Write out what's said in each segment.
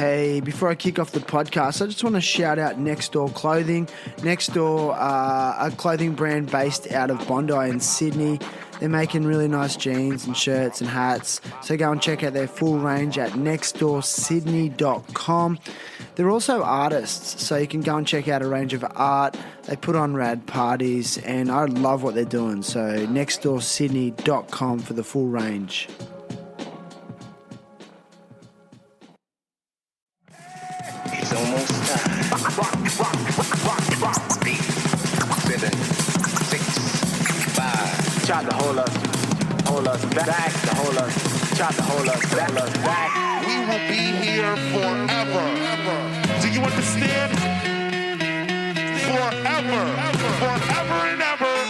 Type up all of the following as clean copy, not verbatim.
Hey, before I kick off the podcast, I just want to shout out Next Door Clothing. Next Door, a clothing brand based out of Bondi in Sydney. They're making really nice jeans and shirts and hats. So go and check out their full range at nextdoorsydney.com. They're also artists, so you can go and check out a range of art. They put on rad parties, and I love what they're doing. So nextdoorsydney.com for the full range. It's almost time. Rock. 8, 7, 6, 5. Tried to hold us back, tried to hold us back. We will be here forever. Do you understand? Forever and ever.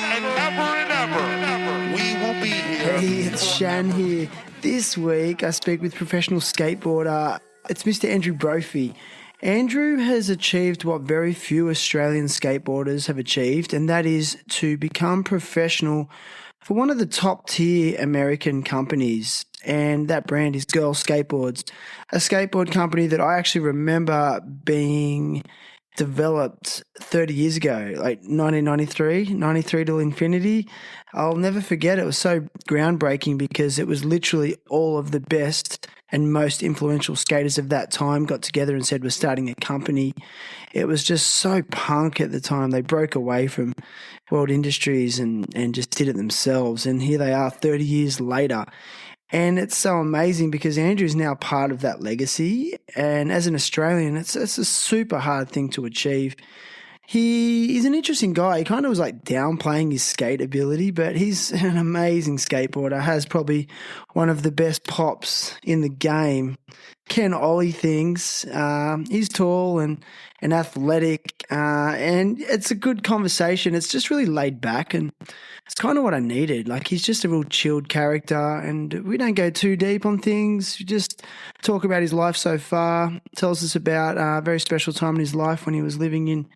We will be here. Hey, it's Shan here. This week I speak with professional skateboarder. It's Mr. Andrew Brophy. Andrew has achieved what very few Australian skateboarders have achieved, and that is to become professional for one of the top tier American companies, and that brand is Girl Skateboards, a skateboard company that I actually remember being developed 30 years ago, like 93 till infinity. I'll never forget it. It was so groundbreaking because it was literally all of the best and most influential skaters of that time got together and said, we're starting a company. It was just so punk at the time. They broke away from world industries and just did it themselves. And here they are 30 years later. And it's so amazing because Andrew's now part of that legacy. And as an Australian, it's a super hard thing to achieve. He's an interesting guy. He kind of was like downplaying his skate ability, but he's an amazing skateboarder, has probably one of the best pops in the game. Can ollie things. He's tall and athletic, and it's a good conversation. It's just really laid back, and it's kind of what I needed. Like, he's just a real chilled character, and we don't go too deep on things. We just talk about his life so far. Tells us about a very special time in his life when he was living in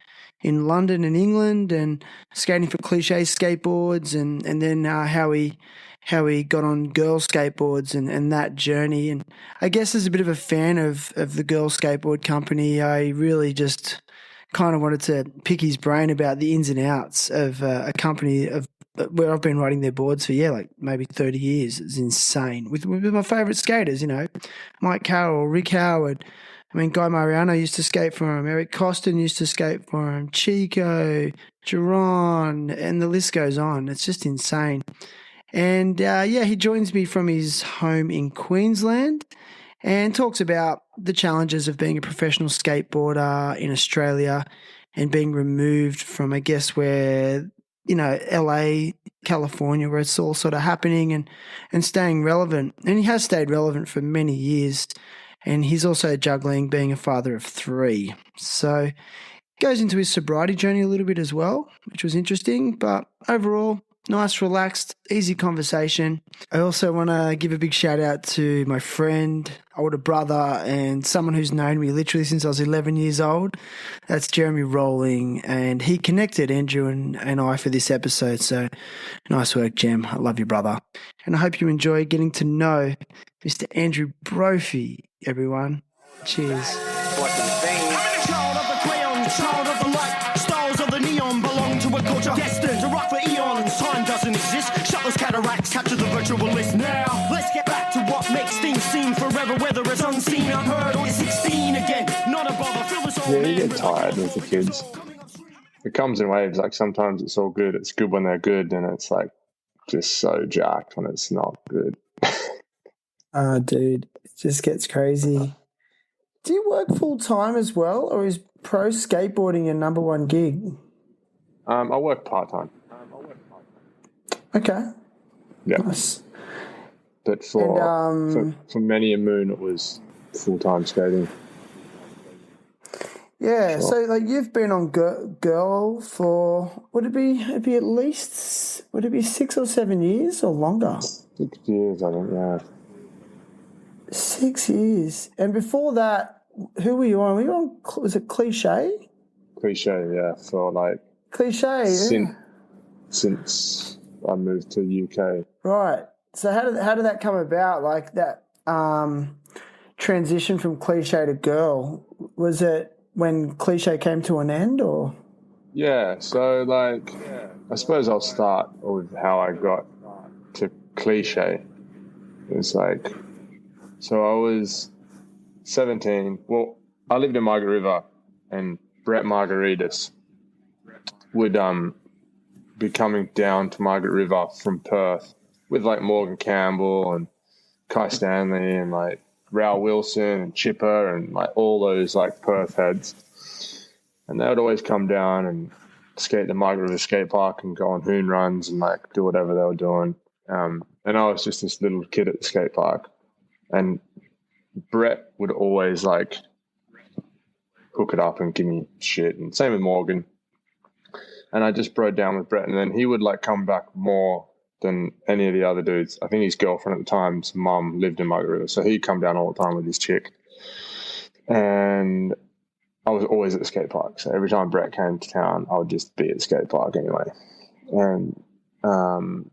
London and England and skating for Cliche Skateboards, and then how he got on Girl Skateboards and that journey. And I guess as a bit of a fan of the Girl Skateboard company, I really just kind of wanted to pick his brain about the ins and outs of a company of where I've been riding their boards for, like maybe 30 years. It's insane. With my favourite skaters, Mike Carroll, Rick Howard. I mean, Guy Mariano used to skate for him. Eric Costin used to skate for him. Chico, Jerron, and the list goes on. It's just insane. And, he joins me from his home in Queensland and talks about the challenges of being a professional skateboarder in Australia and being removed from, I guess, where, LA, California, where it's all sort of happening and staying relevant. And he has stayed relevant for many years. And he's also juggling being a father of 3. So goes into his sobriety journey a little bit as well, which was interesting. But overall, nice, relaxed, easy conversation. I also want to give a big shout out to my friend, older brother, and someone who's known me literally since I was 11 years old. That's Jeremy Rowling, and he connected Andrew and I for this episode. So nice work, Jem. I love you, brother. And I hope you enjoy getting to know Mr. Andrew Brophy, everyone. Cheers. Child of the crayon, child of the light, styles of the neon belong to a culture destined to rock for eons. Time doesn't exist, shut those cataracts, capture the virtualist. Now, let's get back to what makes things seem forever, whether it's unseen, unheard, or it's 16 again. Not a bother, feel this old you get tired with the kids. It comes in waves. Like, sometimes it's all good. It's good when they're good, and it's like just so jacked when it's not good. Dude, it just gets crazy. Do you work full time as well, or is pro skateboarding your number one gig? I work part time. Okay. Yeah. Nice. But for many a moon, it was full time skating. Yeah. Sure. So like you've been on Girl for would it be 6 or 7 years or longer? 6 years, I think. Yeah. 6 years. And before that, who were you on? Were you on, was it Cliche? Cliche, yeah. For like Cliche, since I moved to UK. Right. So how did that come about? Like that, transition from Cliche to Girl? Was it when Cliche came to an end, or? Yeah, so like, I suppose I'll start with how I got to Cliche. It was like, so I was 17. Well, I lived in Margaret River, and Brett Margaritas would be coming down to Margaret River from Perth with like Morgan Campbell and Kai Stanley and like Raoul Wilson and Chipper and like all those like Perth heads. And they would always come down and skate the Margaret River skate park and go on hoon runs and like do whatever they were doing. And I was just this little kid at the skate park. And Brett would always like hook it up and give me shit. And same with Morgan. And I just broke down with Brett. And then he would like come back more than any of the other dudes. I think his girlfriend at the time's mum lived in Margaret River. So he'd come down all the time with his chick. And I was always at the skate park. So every time Brett came to town, I would just be at the skate park anyway. And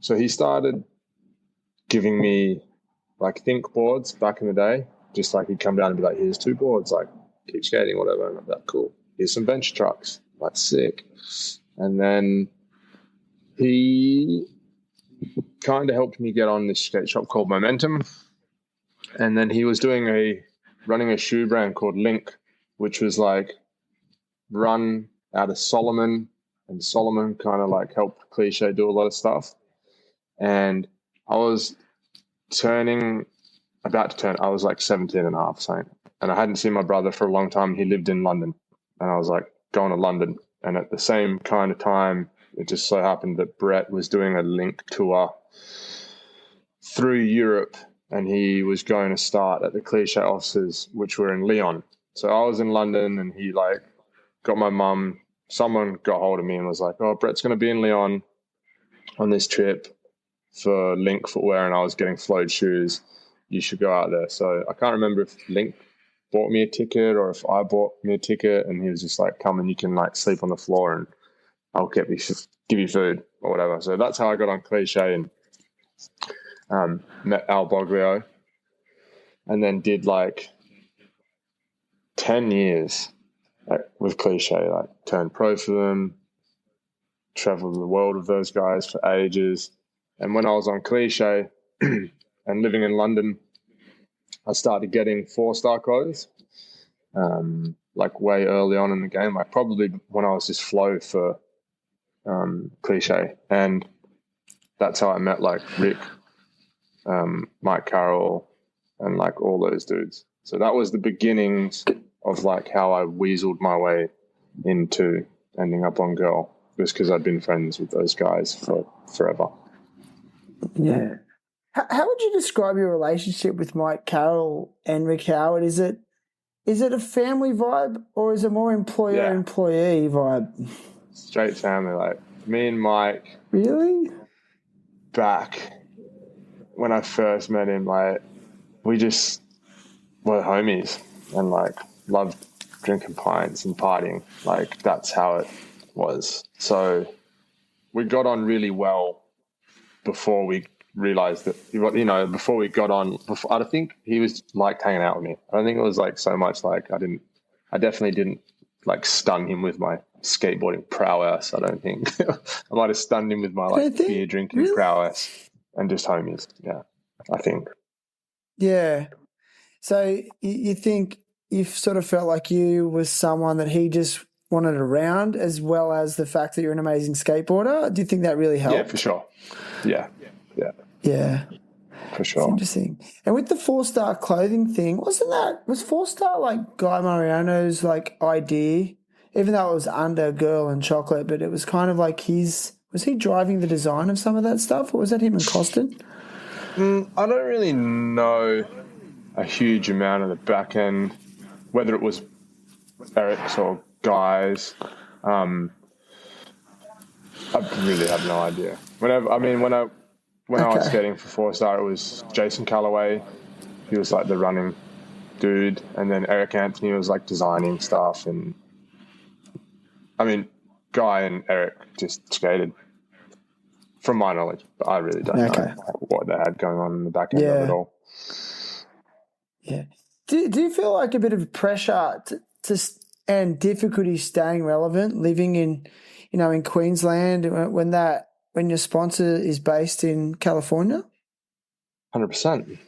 so he started giving me like think boards back in the day. Just like he'd come down and be like, here's 2 boards, like keep skating, whatever. And I'm like, cool. Here's some bench trucks. Like sick. And then he kind of helped me get on this skate shop called Momentum. And then he was running a shoe brand called Link, which was like run out of Solomon, and Solomon kind of like helped Cliche do a lot of stuff. And I was about to turn, I was like 17 and a half, something. And I hadn't seen my brother for a long time. He lived in London. And I was like going to London. And at the same kind of time, it just so happened that Brett was doing a Link tour through Europe. And he was going to start at the Cliche offices, which were in Lyon. So I was in London, and he like got my mum. Someone got hold of me and was like, "Oh, Brett's going to be in Lyon on this trip for Link footwear," and I was getting flowed shoes. You should go out there. So I can't remember if Link bought me a ticket or if I bought me a ticket, and he was just like, "Come and you can like sleep on the floor, and I'll give you food or whatever." So that's how I got on Cliche and met Al Boglio, and then did like 10 years with Cliche, like turned pro for them, traveled the world with those guys for ages. And when I was on Cliche and living in London, I started getting 4-star clothes, like way early on in the game, like probably when I was just flow for Cliche. And that's how I met like Rick, Mike Carroll, and like all those dudes. So that was the beginnings of like how I weaseled my way into ending up on Girl, just because I'd been friends with those guys for forever. Yeah. How would you describe your relationship with Mike Carroll and Rick Howard? Is it a family vibe, or is it more employer-employee vibe? Straight family. Like me and Mike. Really? Back when I first met him, like we just were homies and like loved drinking pints and partying. Like that's how it was. So we got on really well before we realized that, you know, before we got on, I think he was like hanging out with me. I don't think it was like so much like I definitely didn't like stun him with my skateboarding prowess. I don't think I might have stunned him with my like beer drinking prowess and just homies. Yeah, I think. Yeah. So you think you sort of felt like you was someone that he just wanted around, as well as the fact that you're an amazing skateboarder? Do you think that really helped? Yeah, for sure. Yeah. For sure. It's interesting. And with the 4-star clothing thing, was 4-star like Guy Mariano's like idea? Even though it was under Girl and Chocolate, but it was kind of like was he driving the design of some of that stuff, or was that him and Costin? I don't really know a huge amount of the back end, whether it was Eric's or Guy's. I really have no idea. When I was skating for 4-star, it was Jason Calloway. He was like the running dude, and then Eric Anthony was like designing stuff. And I mean, Guy and Eric just skated, from my knowledge, but I really don't know what they had going on in the back end of it all. Yeah. Do you feel like a bit of pressure and difficulty staying relevant, living in, in Queensland when your sponsor is based in California? 100%.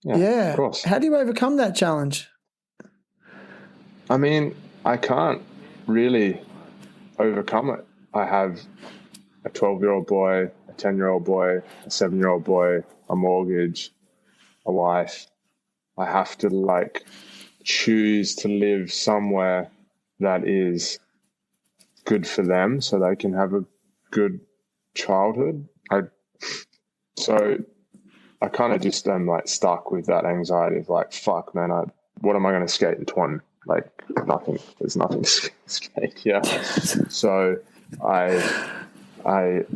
Yeah, of course. How do you overcome that challenge? I mean, I can't really overcome it. I have a 12-year-old boy, a 10-year-old boy, a 7-year-old boy, a mortgage, a wife. I have to choose to live somewhere that is good for them so they can have a good childhood. So I kind of just am stuck with that anxiety of fuck, man, what am I going to skate in 20? Nothing. There's nothing to skate here. So I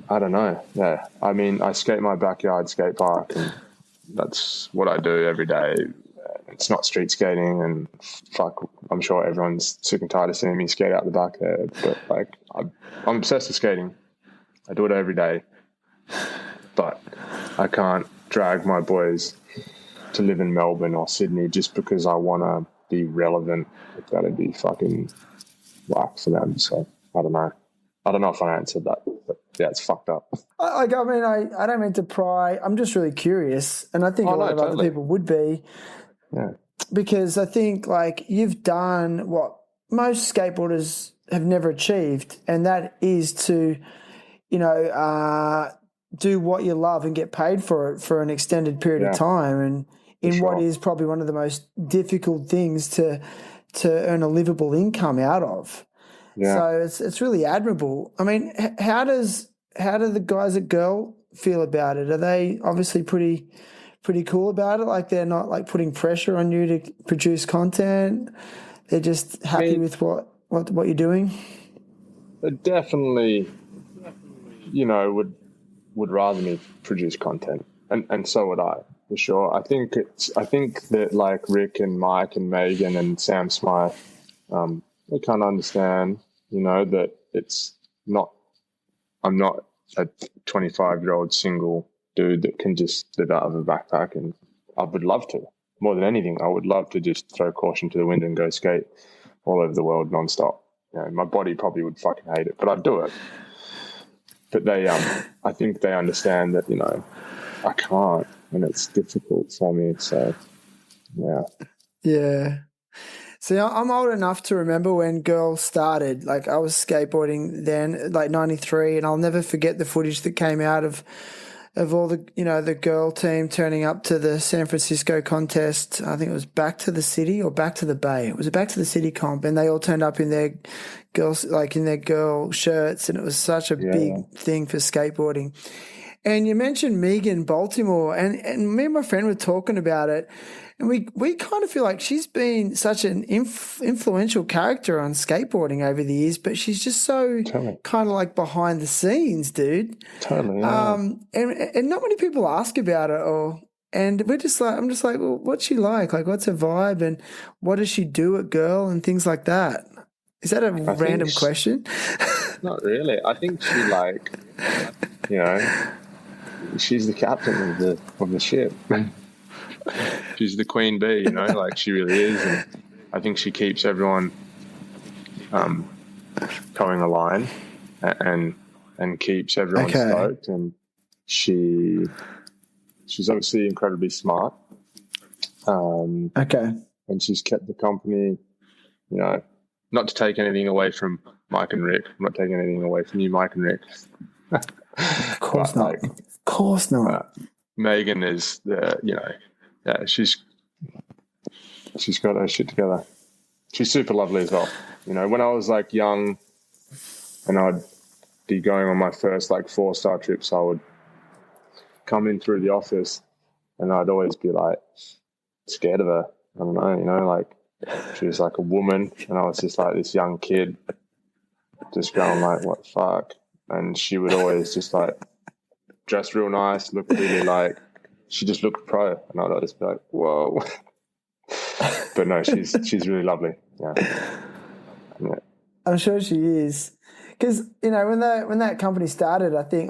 don't know. Yeah. I mean, I skate my backyard skate park, and that's what I do every day. It's not street skating, and fuck, I'm sure everyone's sick and tired of seeing me skate out the back there. But I'm obsessed with skating. I do it every day. But I can't drag my boys to live in Melbourne or Sydney just because I want to be relevant. That'd be fucking whack for them. So I don't know. I don't know if I answered that, but yeah, it's fucked up. I don't mean to pry. I'm just really curious, and I think a lot of other people would be. Yeah. Because I think you've done what most skateboarders have never achieved, and that is to, do what you love and get paid for it for an extended period of time, and in what is probably one of the most difficult things to earn a livable income out of. Yeah. So it's really admirable. I mean, how do the guys at Girl feel about it? Are they obviously pretty cool about it? They're not putting pressure on you to produce content. They're just happy with what you're doing. They definitely, would rather me produce content, and so would I, for sure. I think that Rick and Mike and Megan and Sam Smythe, they kind of understand, that it's not. I'm not a 25-year-old single dude that can just live out of a backpack, and I would love to. More than anything, I would love to just throw caution to the wind and go skate all over the world nonstop. My body probably would fucking hate it, but I'd do it. But they, I think they understand that, I can't, and it's difficult for me. So, yeah. Yeah. See, I'm old enough to remember when Girl started. I was skateboarding then, 93, and I'll never forget the footage that came out of all the, the Girl team turning up to the San Francisco contest. I think it was Back to the City or Back to the Bay. It was a Back to the City comp, and they all turned up in their girls, in their girl shirts, and it was such a big thing for skateboarding. And you mentioned Megan Baltimore, and me and my friend were talking about it, and we kind of feel like she's been such an influential character on skateboarding over the years, but she's just so kind of behind the scenes, dude. Totally. Yeah. And not many people ask about it, and we're just I'm just well, what's she like? What's her vibe, and what does she do at Girl and things like that? Is that a random question? Not really. I think she she's the captain of the ship. She's the queen bee, she really is. And I think she keeps everyone towing a line and keeps everyone stoked. And she's obviously incredibly smart. And she's kept the company, not to take anything away from Mike and Rick. I'm not taking anything away from you, Mike and Rick. Of course not. Of course not. Megan is she's got her shit together. She's super lovely as well. When I was young and I'd be going on my first 4-star trips, I would come in through the office and I'd always be scared of her. I don't know, she was a woman and I was just this young kid just going what the fuck. And she would always just dress real nice, look really she just looked pro, and I'd just be whoa. But no, she's really lovely. Yeah. I'm sure she is. Because, when that company started, I think,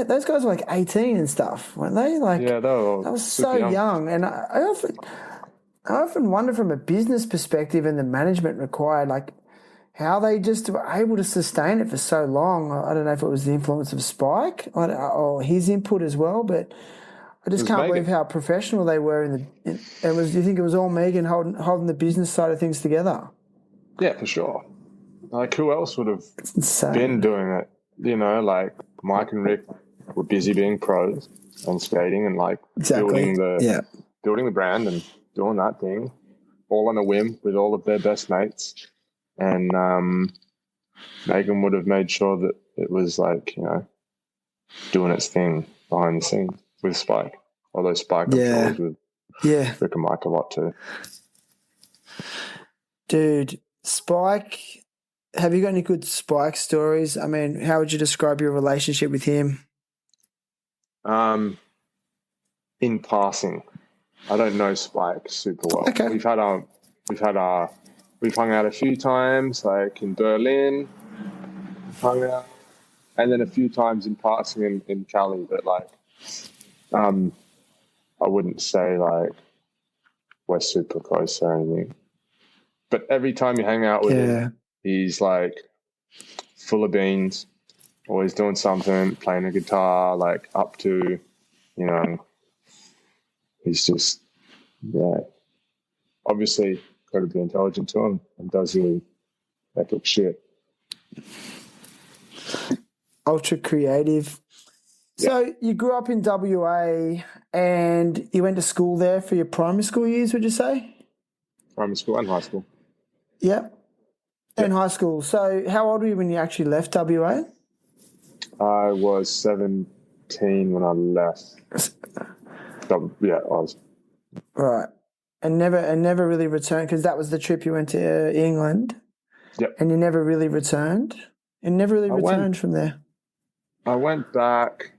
those guys were 18 and stuff, weren't they? Yeah, they were so young. And I I often wonder from a business perspective and the management required, like how they just were able to sustain it for so long. I don't know if it was the influence of Spike or his input as well, but I just can't believe how professional they were. Do you think it was all Megan holding the business side of things together? Yeah, for sure. Like, who else would have insane. Been doing it? You know, like Mike and Rick were busy being pros and skating and like building the brand and doing that thing all on a whim with all of their best mates. And Megan would have made sure that it was like, you know, doing its thing behind the scenes with Spike. Although Spike, I'm sure, was with Rick and Mike a lot too. Dude, Spike, have you got any good Spike stories? I mean, how would you describe your relationship with him? In passing, I don't know Spike super well. Okay. We've hung out a few times, like in Berlin, hung out, and then a few times in passing in Cali, but like, I wouldn't say like we're super close or anything. But every time you hang out with him, he's like full of beans, always doing something, playing a guitar, like up to, you know, he's just, obviously incredibly intelligent to him and does really epic shit. Ultra creative. So you grew up in WA and you went to school there for your primary school years, would you say? Primary school and high school. Yep. And high school. So how old were you when you actually left WA? I was 17 when I left. Yeah, I was. Right. And never really returned, because that was the trip you went to England. Yep. And you never really returned? And never really returned from there? I went back.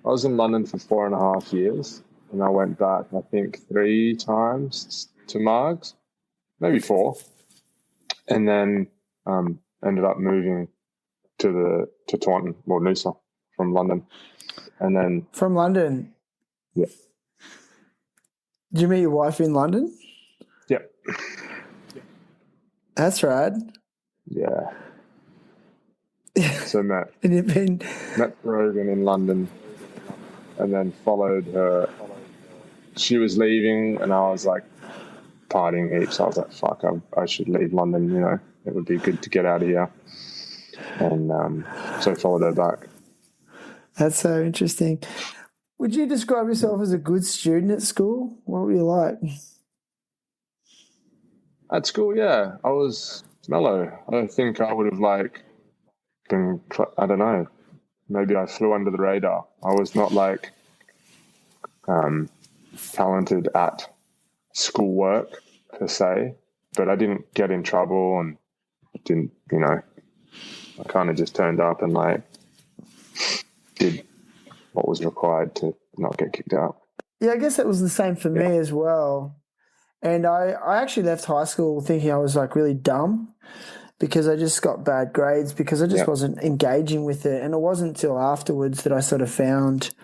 I was in London for 4.5 years, and I went back, I think, 3 times to Margs, maybe 4, and then ended up moving to Taunton or Noosa from London, and then from London. Yeah. Did you meet your wife in London? Yep. That's rad. Yeah. So met Rogan in London, and then followed her. She was leaving, and I was like partying heaps. I was like, "Fuck, I should leave London. You know, it would be good to get out of here." And so I followed her back. That's so interesting. Would you describe yourself as a good student at school? What were you like? At school, yeah, I was mellow. I don't think I would have been, I don't know, maybe I flew under the radar. I was not like talented at schoolwork per se, but I didn't get in trouble and didn't, you know, I kind of just turned up and like did what was required to not get kicked out. Yeah, I guess that was the same for me as well. And I actually left high school thinking I was like really dumb because I just got bad grades because I just wasn't engaging with it. And it wasn't until afterwards that I sort of found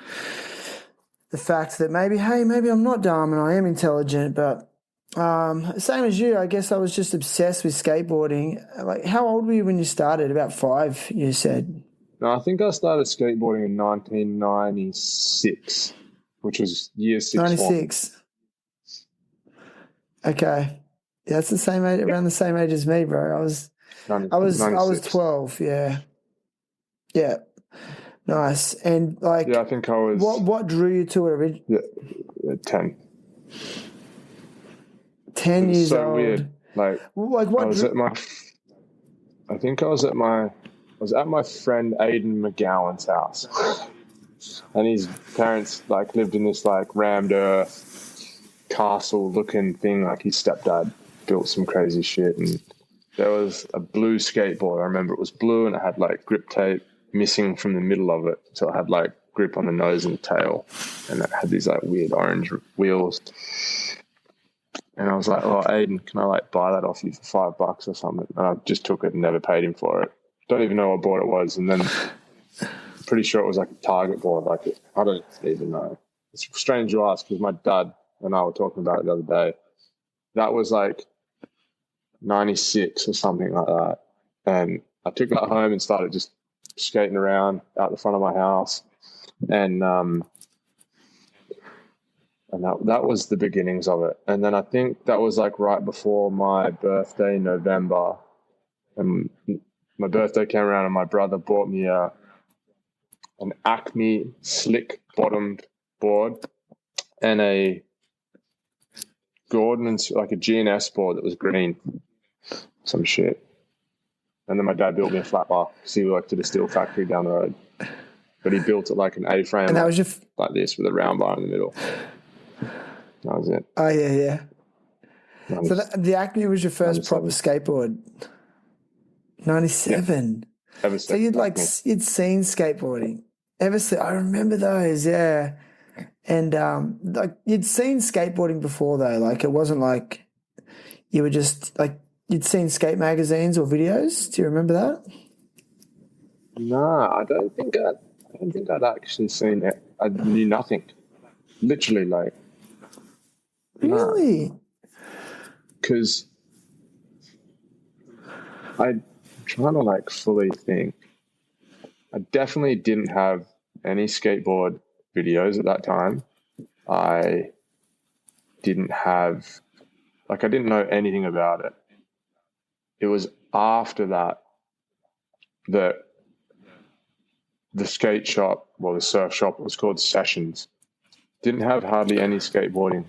the fact that maybe I'm not dumb and I am intelligent, but same as you, I guess I was just obsessed with skateboarding. Like, how old were you when you started? About 5, you said. No, I think I started skateboarding in 1996, which was year 6. 96. Okay. Yeah, that's the same age, around the same age as me, bro. I was 12, yeah. Yeah. Nice. And like, I think I was. What drew you to it originally? Yeah, 10. 10 years so old. Weird. Like what? I was at my friend Aidan McGowan's house, and his parents like lived in this like rammed earth castle looking thing. Like his stepdad built some crazy shit, and there was a blue skateboard. I remember it was blue and it had like grip tape missing from the middle of it, so it had like grip on the nose and the tail, and it had these like weird orange wheels. And I was like, "Oh, Aiden, can I like buy that off you for $5 or something?" And I just took it and never paid him for it. Don't even know what board it was, and then pretty sure it was like a Target board. Like I don't even know. It's strange you ask because my dad and I were talking about it the other day. that was like 96 or something like that. And I took that home and started just skating around out the front of my house. And that was the beginnings of it. And then I think that was like right before my birthday in November. And my birthday came around and my brother bought me an Acme slick bottomed board and a Gordon's, like a GNS board that was green, some shit. And then my dad built me a flat bar because he worked at a steel factory down the road. But he built it like an A-frame, and that was like this with a round bar in the middle. That was it. Oh, yeah. So the Acme was your first proper skateboard? 97. Yeah. So you'd seen skateboarding. I remember those, yeah. And like you'd seen skateboarding before though. Like it wasn't like you were just like you'd seen skate magazines or videos. Do you remember that? No, I don't think I'd actually seen it. I knew nothing. Literally, like. Really? Because I'm trying to like fully think. I definitely didn't have any skateboard videos at that time. I didn't know anything about it. It was after that the skate shop, well, the surf shop, was called Sessions. Didn't have hardly any skateboarding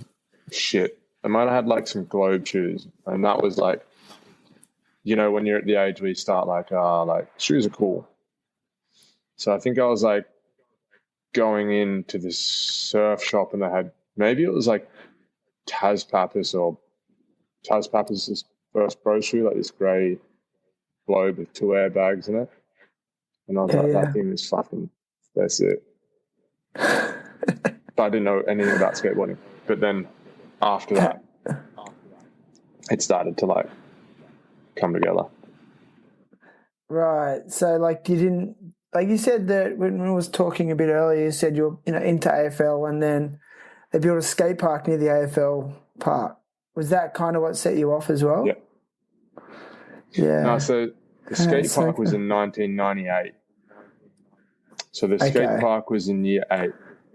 shit. I might have had like some globe shoes, and that was like, you know, when you're at the age where you start like shoes are cool. So I think I was like going into this surf shop and they had, maybe it was like Taz Pappas' first pro shoe, like this grey globe with 2 airbags in it. And I was that thing is fucking, that's it. But I didn't know anything about skateboarding. But then after that, it started to like come together. Right. So like you didn't, like you said that when I was talking a bit earlier, you said you're into AFL and then they built a skate park near the AFL park. Was that kind of what set you off as well? Yeah. Yeah. No, so the skate park was in 1998. So the skate park was in year 8.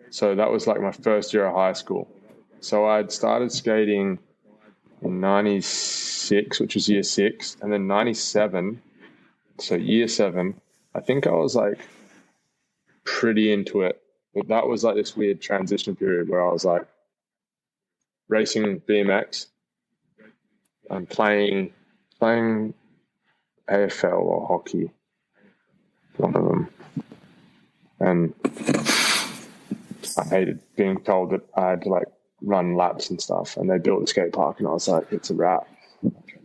So that was like my first year of high school. So I'd started skating in 96, which was year 6, and then 97, so year 7, I think I was like pretty into it. But that was like this weird transition period where I was like racing BMX and playing AFL or hockey, one of them. And I hated being told that I had to like run laps and stuff, and they built a skate park and I was like, it's a wrap.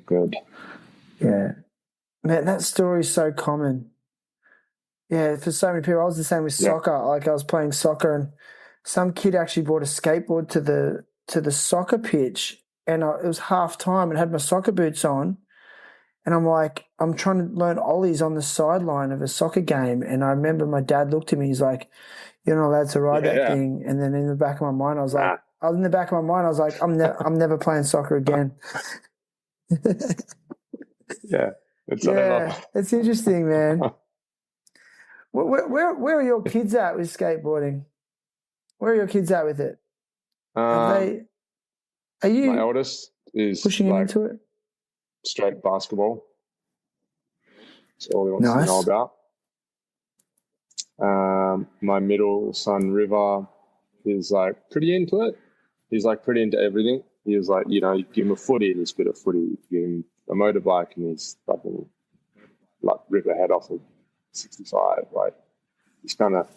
Good. Yeah. Man, that story is so common. Yeah, for so many people. I was the same with soccer. Like I was playing soccer and some kid actually brought a skateboard to the soccer pitch, and it was half time and had my soccer boots on. And I'm like, I'm trying to learn ollies on the sideline of a soccer game. And I remember my dad looked at me, he's like, you're not allowed to ride that thing. And then in the back of my mind, I was like, I'm never playing soccer again. It's interesting, man. Where are your kids at with skateboarding? Where are your kids at with it? Are you? My eldest is pushing him into it. Straight basketball. That's all he wants to know about. My middle son River is like pretty into it. He's like pretty into everything. He was like, you give him a footy and he's good at footy. You give him a motorbike and he's fucking like rip a head off of 65. Like he's kind of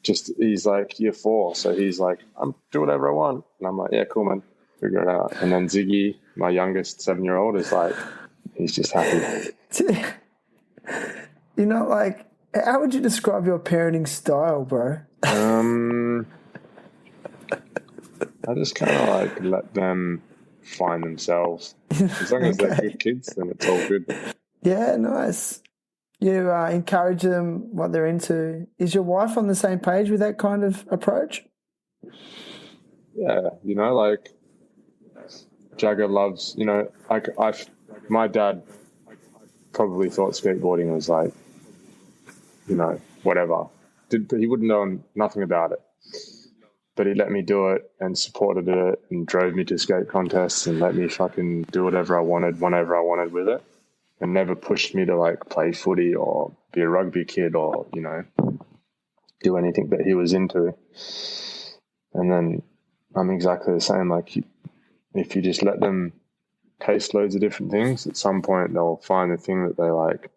he's like year 4, so he's like, I'm do whatever I want, and I'm like, yeah, cool, man, figure it out. And then Ziggy, my youngest 7-year-old, is like, he's just happy. Like, how would you describe your parenting style, bro? I just kind of like let them find themselves. As long as they're good kids, then it's all good. Yeah, nice. You encourage them what they're into. Is your wife on the same page with that kind of approach? Yeah, like Jagger loves, my dad probably thought skateboarding was like, whatever. He wouldn't know nothing about it. But he let me do it and supported it and drove me to skate contests and let me fucking do whatever I wanted whenever I wanted with it, and never pushed me to like play footy or be a rugby kid or, do anything that he was into. And then I'm exactly the same. Like, if you just let them taste loads of different things, at some point they'll find the thing that they like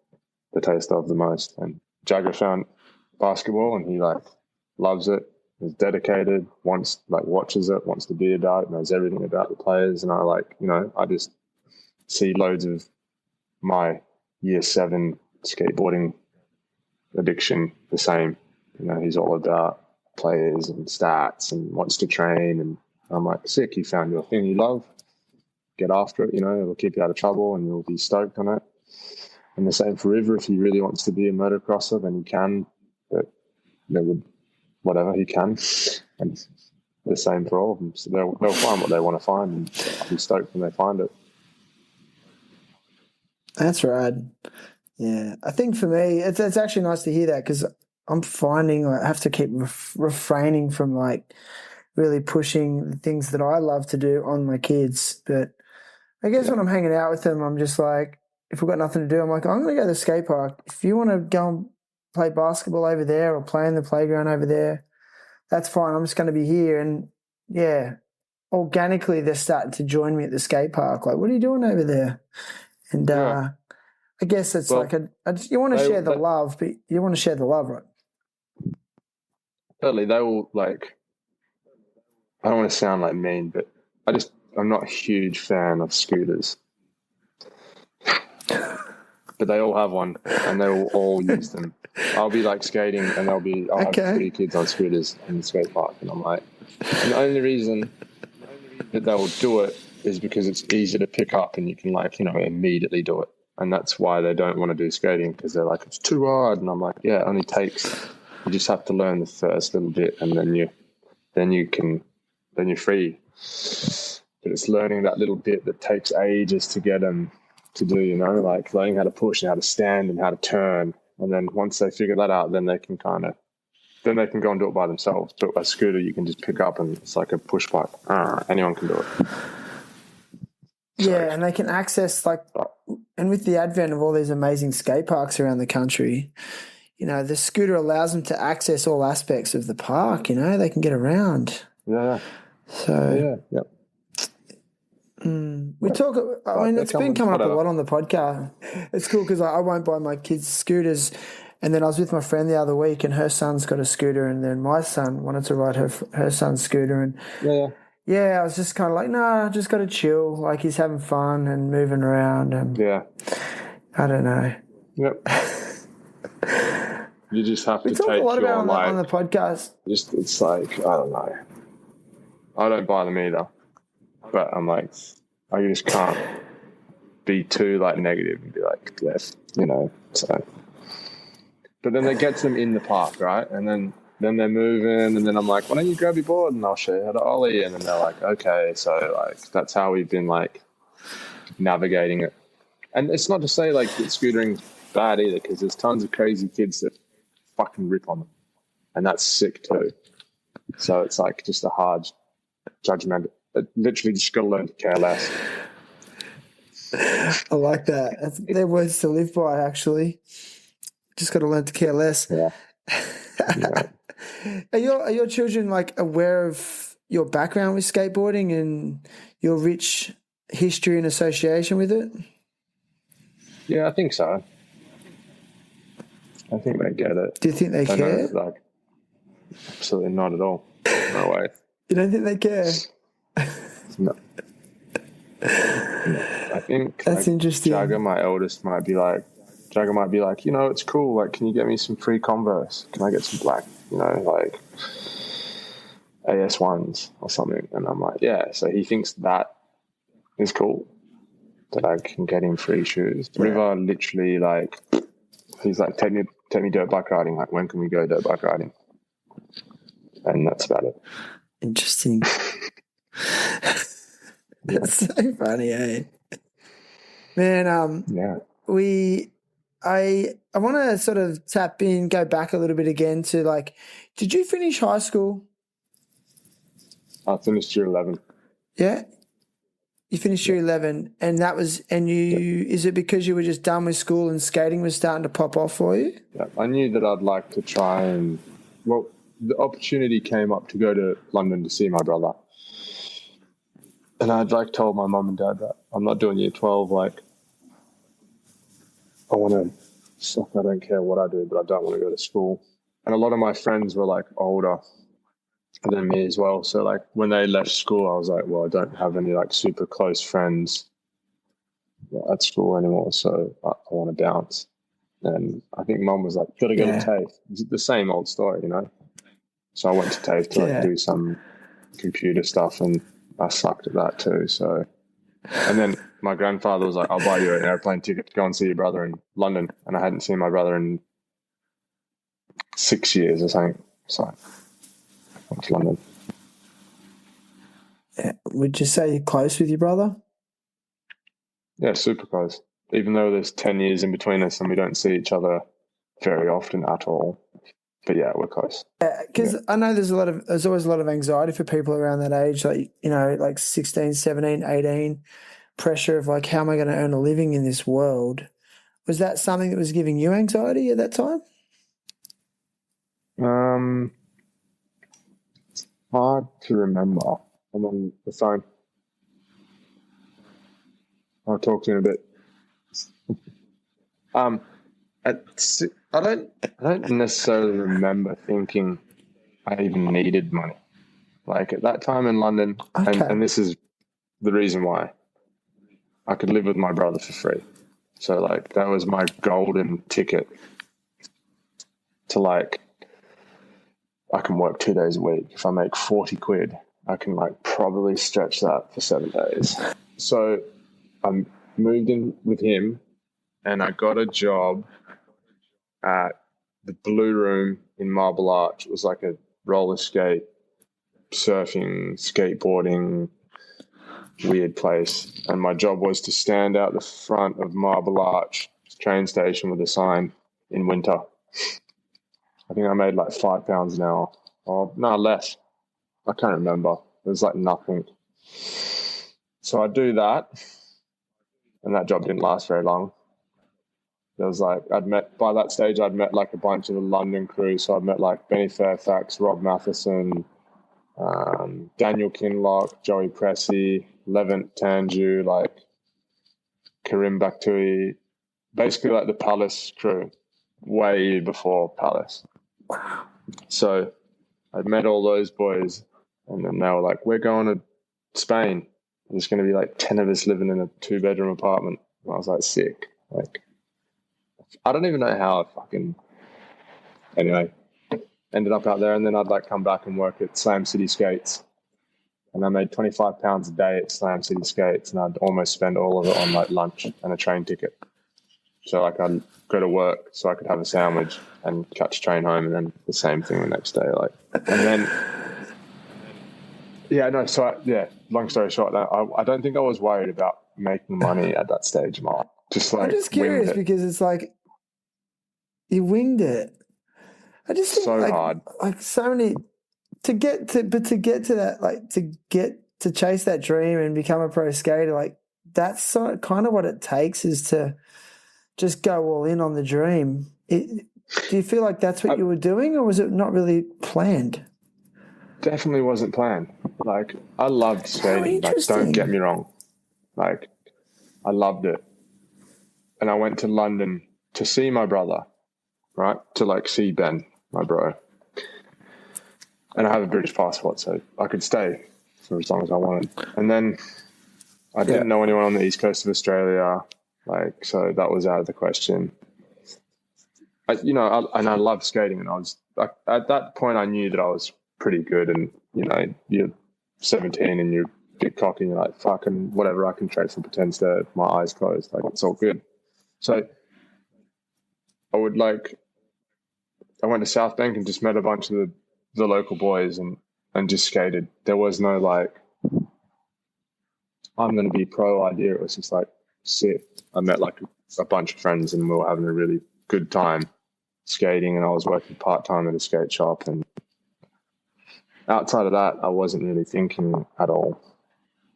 the taste of the most. And Jagger found basketball and he like loves it, is dedicated, watches it, wants to be about it, knows everything about the players. And I just see loads of my year 7 skateboarding addiction the same. He's all about players and stats and wants to train. And I'm like, sick, you found your thing you love. Get after it, it'll keep you out of trouble and you'll be stoked on it. And the same for River. If he really wants to be a motocrosser, then he can. But whatever he can. And the same for all of them. So they'll find what they want to find, and I'll be stoked when they find it. That's rad. Yeah, I think for me, it's actually nice to hear that, because I'm finding I have to keep refraining from like really pushing the things that I love to do on my kids. But I guess when I'm hanging out with them, I'm just like, if we've got nothing to do, I'm like, I'm going to go to the skate park. If you want to go and play basketball over there or play in the playground over there, that's fine. I'm just going to be here. And organically they're starting to join me at the skate park. Like, what are you doing over there? And I guess it's you want to share the love, but you want to share the love, right? Totally. They will like, I don't want to sound like mean, but I'm not a huge fan of scooters. But they all have one and they will all use them. I'll be like skating and I'll have 3 kids on scooters in the skate park, and I'm like, and the only reason that they will do it is because it's easy to pick up and you can immediately do it. And that's why they don't want to do skating, because they're like, it's too hard. And I'm like, yeah, it only takes, you just have to learn the first little bit and then you're free. But it's learning that little bit that takes ages to get them to do, like learning how to push and how to stand and how to turn. And then once they figure that out, then they can go and do it by themselves. But a scooter you can just pick up and it's like a push bike. Anyone can do it. Yeah, and they can access and with the advent of all these amazing skate parks around the country, the scooter allows them to access all aspects of the park. They can get around. Yeah. So Yep. We talk. I mean, it's been coming up a lot on the podcast. It's cool because I won't buy my kids scooters. And then I was with my friend the other week, and her son's got a scooter, and then my son wanted to ride her son's scooter, and I was just kind of like, nah, just got to chill. Like, he's having fun and moving around, and I don't know. Yep. You just have to we talk a lot about on the podcast. It's like, I don't know. I don't buy them either. But I'm like, I just can't be too like negative and be like, yes, so. But then they get them in the park, right? And then they're moving, and then I'm like, why don't you grab your board and I'll show you how to ollie? And then they're like, okay. So like, that's how we've been like navigating it. And it's not to say like that scootering's bad either, because there's tons of crazy kids that fucking rip on them, and that's sick too. So it's like just a hard judgment. Literally just got to learn to care less. I like that. They're words to live by, actually. Just got to learn to care less. Yeah. Are your children like aware of your background with skateboarding and your rich history and association with it? Yeah, I think so. I think they get it. Do you think they care? Like, absolutely not at all. No way. You don't think they care? No. I think that's interesting. Jagger, my eldest, might be like, it's cool. Like, can you get me some free Converse? Can I get some black, like AS1s or something? And I'm like, yeah. So he thinks that is cool, that I can get him free shoes. Yeah. River literally like, he's like, take me dirt bike riding. Like, when can we go dirt bike riding? And that's about it. Interesting. It's so funny, eh? Man, Yeah. I want to sort of tap in, go back a little bit again to like, did you finish high school? I finished year 11. Yeah. You finished year 11 and is it because you were just done with school and skating was starting to pop off for you? Yeah. I knew that I'd like to try and, well, the opportunity came up to go to London to see my brother. And I'd like told my mum and dad that I'm not doing year 12. Like, I don't care what I do, but I don't want to go to school. And a lot of my friends were like older than me as well. So like when they left school, I was like, well, I don't have any like super close friends at school anymore. So I want to bounce. And I think mum was like, got to go to TAFE. It's the same old story, you know? So I went to TAFE to like do some computer stuff and I sucked at that too. So, and then my grandfather was like, I'll buy you an airplane ticket to go and see your brother in London. And I hadn't seen my brother in 6 years or something. So I went to London. Yeah. Would you say you're close with your brother? Yeah, super close. Even though there's 10 years in between us and we don't see each other very often at all. But yeah, we're close. Because I know there's always a lot of anxiety for people around that age, like, you know, like 16, 17, 18, pressure of like, how am I going to earn a living in this world? Was that something that was giving you anxiety at that time? It's hard to remember. I'm on the phone. I'll talk to you in a bit. I don't necessarily remember thinking I even needed money. Like at that time in London, and this is the reason why, I could live with my brother for free. So like that was my golden ticket to like, I can work 2 days a week. If I make 40 quid, I can like probably stretch that for 7 days. So I moved in with him and I got a job at the Blue Room in Marble Arch. It was like a roller skate, surfing, skateboarding, weird place. And my job was to stand out the front of Marble Arch train station with a sign in winter. I think I made like £5 an hour. Or no, less. I can't remember. It was like nothing. So I do that. And that job didn't last very long. There was like, by that stage, I'd met like a bunch of the London crew. So I'd met like Benny Fairfax, Rob Matheson, Daniel Kinlock, Joey Pressey, Levent Tanju, like Karim Baktui, basically like the Palace crew, way before Palace. So I'd met all those boys and then they were like, we're going to Spain. There's going to be like 10 of us living in a 2-bedroom apartment. And I was like, sick. Like, I don't even know how anyway, ended up out there. And then I'd like come back and work at Slam City Skates. And I made £25 a day at Slam City Skates. And I'd almost spend all of it on like lunch and a train ticket. So like I'd go to work so I could have a sandwich and catch a train home and then the same thing the next day. Like, and then, long story short, I don't think I was worried about making money at that stage, Mark. Just like, I'm just curious because it's like, you winged it. I just think so like, hard. Like so many to get to that, like to chase that dream and become a pro skater, like that's sort of kind of what it takes is to just go all in on the dream. Do you feel like that's what you were doing, or was it not really planned? Definitely wasn't planned. Like I loved skating. Like, don't get me wrong. Like I loved it, and I went to London to see my brother. Right, to like see Ben, my bro. And I have a British passport, so I could stay for as long as I wanted. And then I didn't know anyone on the east coast of Australia, like, so that was out of the question. I love skating, and I was like, at that point I knew that I was pretty good, and you know, you're 17 and you're a bit cocky and you're like, fucking whatever, I can trade for pretend stare with my eyes closed, like it's all good. So I went to South Bank and just met a bunch of the local boys and just skated. There was no like I'm going to be pro idea, it was just like sick. I met like a bunch of friends and we were having a really good time skating, and I was working part-time at a skate shop, and outside of that I wasn't really thinking at all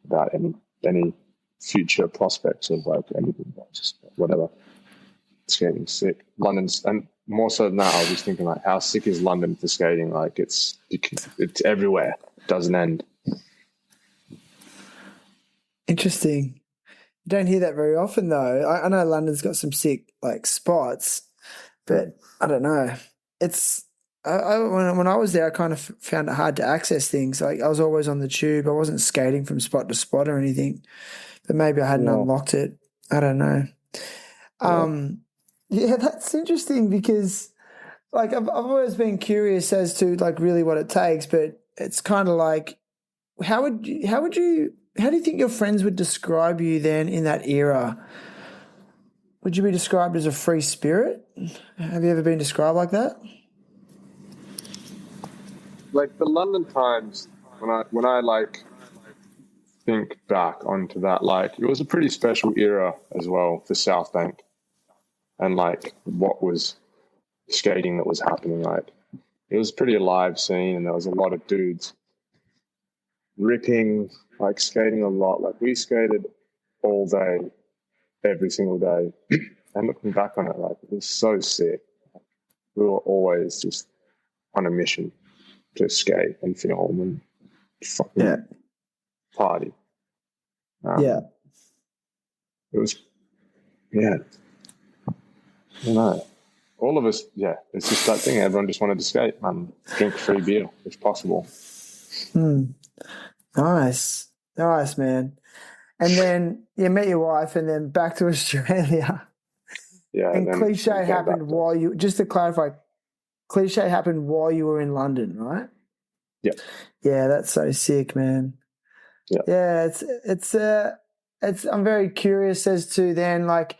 about any future prospects of like anything, just whatever. Skating sick. London's, and more so than that, I was just thinking like, how sick is London for skating? Like it's everywhere. It doesn't end. Interesting. You don't hear that very often though. I know London's got some sick like spots, but I don't know. It's when I was there, I kind of found it hard to access things. Like I was always on the tube. I wasn't skating from spot to spot or anything, but maybe I hadn't unlocked it. I don't know. Yeah, that's interesting because like I've always been curious as to like really what it takes, but it's kind of like how do you think your friends would describe you then in that era? Would you be described as a free spirit? Have you ever been described like that? Like the London times, when I like think back onto that, like it was a pretty special era as well for South Bank, and like what was skating that was happening. Like it was a pretty alive scene, and there was a lot of dudes ripping, like skating a lot. Like we skated all day, every single day. And looking back on it, like it was so sick. We were always just on a mission to skate and film and fucking party. It was, I don't know. All of us, it's just that thing. Everyone just wanted to skate and drink free beer if possible. Nice, man. And then you met your wife, and then back to Australia. Yeah, and cliche happened while you. Just to clarify, cliche happened while you were in London, right? Yeah. Yeah, that's so sick, man. Yeah, it's. I'm very curious as to then, like,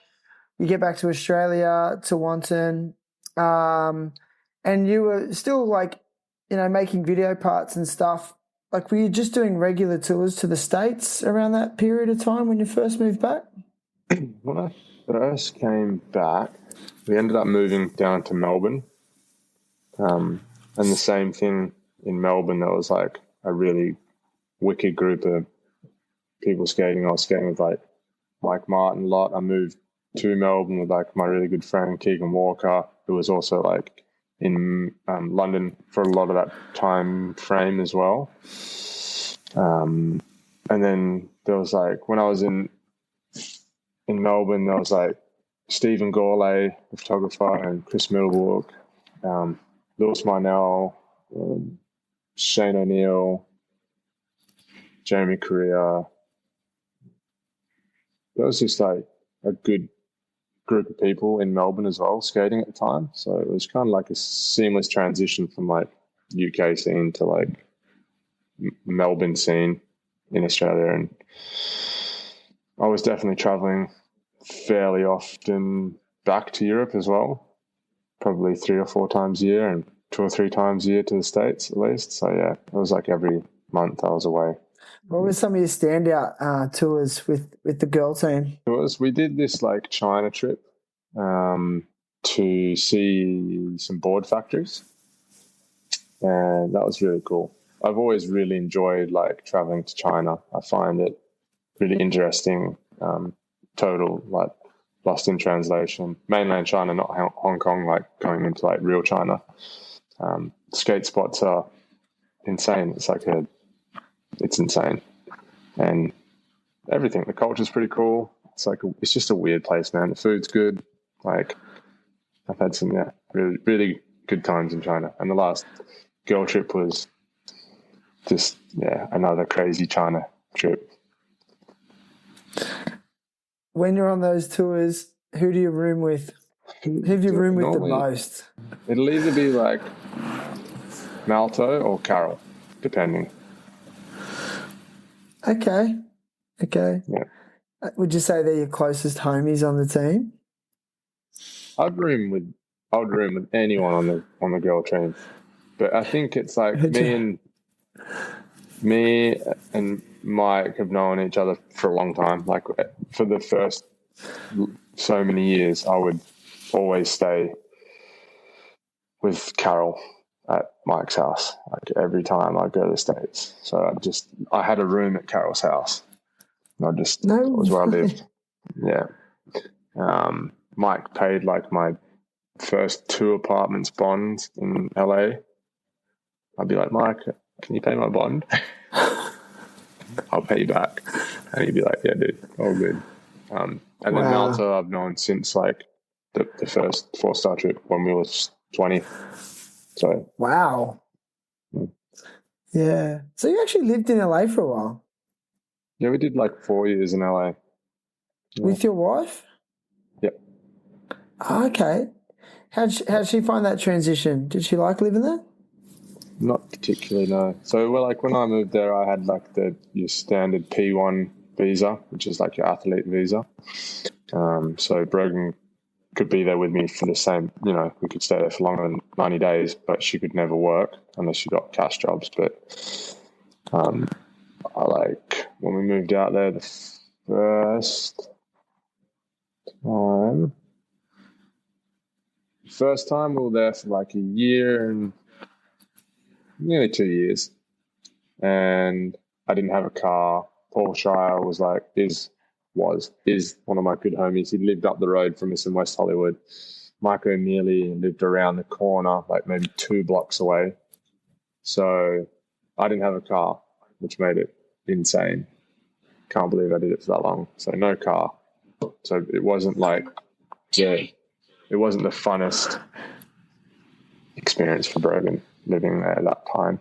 you get back to Australia to Wanton, and you were still like, making video parts and stuff. Like, were you just doing regular tours to the States around that period of time when you first moved back? When I first came back, we ended up moving down to Melbourne. And the same thing in Melbourne, there was like a really wicked group of people skating. I was skating with like Mike Martin a lot. I moved to Melbourne with like my really good friend Keegan Walker, who was also like in London for a lot of that time frame as well. And then there was like, when I was in Melbourne, there was like Stephen Gourlay, the photographer, and Chris Middlebrook, Lewis Marnell, Shane O'Neill, Jeremy Correa. There was just like a good group of people in Melbourne as well skating at the time. So it was kind of like a seamless transition from like UK scene to like Melbourne scene in Australia. And I was definitely traveling fairly often back to Europe as well, probably 3 or 4 times a year and 2 or 3 times a year to the States at least. So yeah, it was like every month I was away. What were some of your standout tours with the girl team? We did this like China trip to see some board factories, and that was really cool. I've always really enjoyed like traveling to China. I find it really interesting. Total like lost in translation. Mainland China, not Hong Kong, like going into like real China. Skate spots are insane. It's insane. And everything, the culture's pretty cool. It's just a weird place, man. The food's good. Like I've had some really, really good times in China. And the last girl trip was just another crazy China trip. When you're on those tours, who do you room with? Who have you room with the most? It'll either be like Malto or Carol, depending. Okay. Yeah. Would you say they're your closest homies on the team? I'd room with anyone on the girl team, but I think it's like me and Mike have known each other for a long time. Like for the first so many years, I would always stay with Carol at Mike's house, like every time I go to the States. So I had a room at Carol's house. That was where I lived. Yeah. Mike paid like my first 2 apartments bond in LA. I'd be like, Mike, can you pay my bond? I'll pay you back. And he'd be like, yeah, dude, all good. And then Malta I've known since like the first 4-star trip when we were 20. So wow. Yeah. So you actually lived in LA for a while? Yeah, we did like 4 years in LA. Yeah. With your wife? Yep. Oh, okay. How'd she find that transition? Did she like living there? Not particularly, no. So when I moved there, I had like your standard P1 visa, which is like your athlete visa. So Brogan could be there with me for the same, we could stay there for longer than 90 days, but she could never work unless she got cash jobs. But when we moved out there the first time we were there for like a year and nearly 2 years, and I didn't have a car. Paul Shire was one of my good homies. He lived up the road from us in West Hollywood. Mike O'Mealy lived around the corner, like maybe 2 blocks away. So I didn't have a car, which made it insane. Can't believe I did it for that long. So no car. So it wasn't it wasn't the funnest experience for Brogan living there at that time.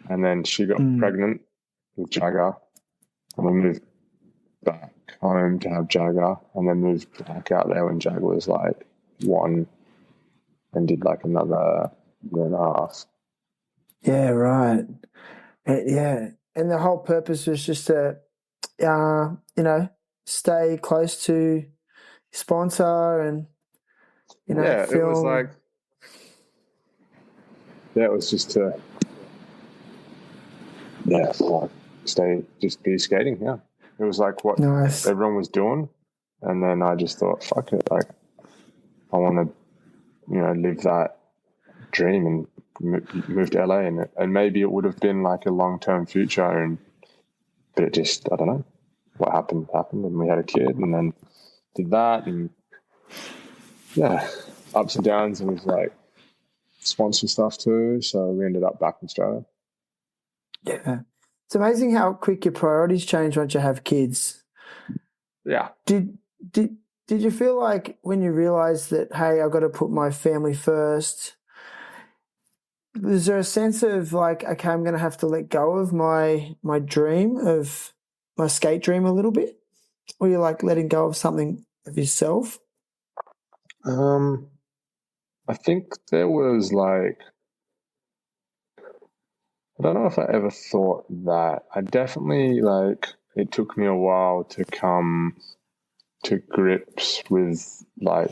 And then she got pregnant with Jagger, and we moved back home to have Jagger, and then moved back out there when Jagger was like 1, and did like another year and a half. Yeah, right. Yeah. And the whole purpose was just to, stay close to sponsor and, film. It was like, it was just to, just be skating, yeah. It was like what everyone was doing, and then I just thought, fuck it, like, I want to, live that dream and move to LA, and maybe it would have been like a long-term future, but it just, I don't know, what happened, and we had a kid, and then did that, and ups and downs, and it was like sponsor stuff too, so we ended up back in Australia. Yeah. It's amazing how quick your priorities change once you have kids. Yeah. Did you feel like when you realised that, hey, I've got to put my family first, was there a sense of like, okay, I'm going to have to let go of my dream, of my skate dream a little bit? Or you're like letting go of something of yourself? I think there was like, I don't know if I ever thought that. I definitely it took me a while to come to grips with I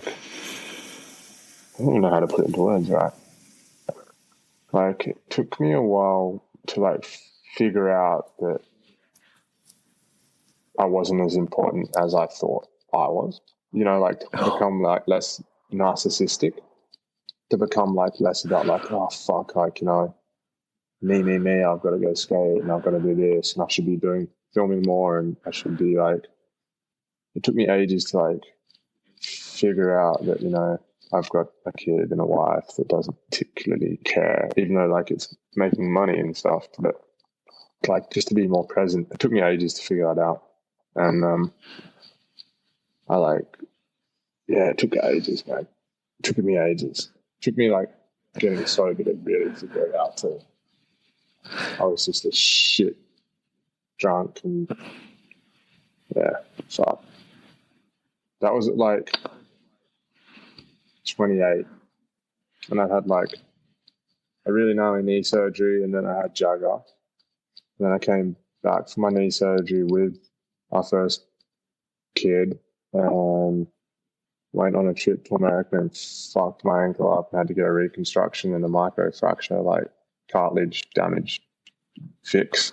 don't even know how to put it into words, right? Like it took me a while to figure out that I wasn't as important as I thought I was. To become less narcissistic, to become less about oh fuck, me, I've got to go skate and I've got to do this and I should be filming more and I should be it took me ages to figure out that, I've got a kid and a wife that doesn't particularly care, even though it's making money and stuff, but just to be more present. It took me ages to figure that out. And it took ages, man. It took me ages. It took me getting sober to really figure it out too. I was just a shit drunk and so that was at 28, and I had a really gnarly knee surgery, and then I had Jagger. And then I came back from my knee surgery with our first kid and went on a trip to America and fucked my ankle up and had to get a reconstruction and a microfracture, cartilage damage fix.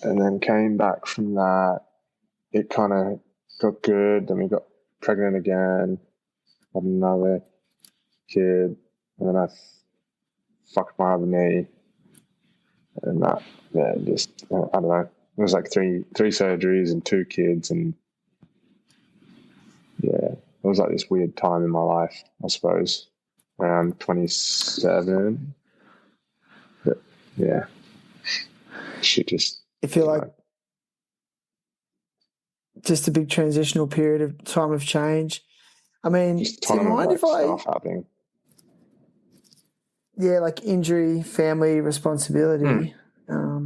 and then came back from that. It kind of got good. Then we got pregnant again, had another kid, and then I fucked my other knee, and that, yeah, just I don't know. It was like three surgeries and 2 kids, and yeah, it was like this weird time in my life, I suppose, around 27. But yeah, shit just. I feel like just a big transitional period of time of change. I mean, just do you mind if stuff happening. Yeah, like injury, family responsibility. Yeah.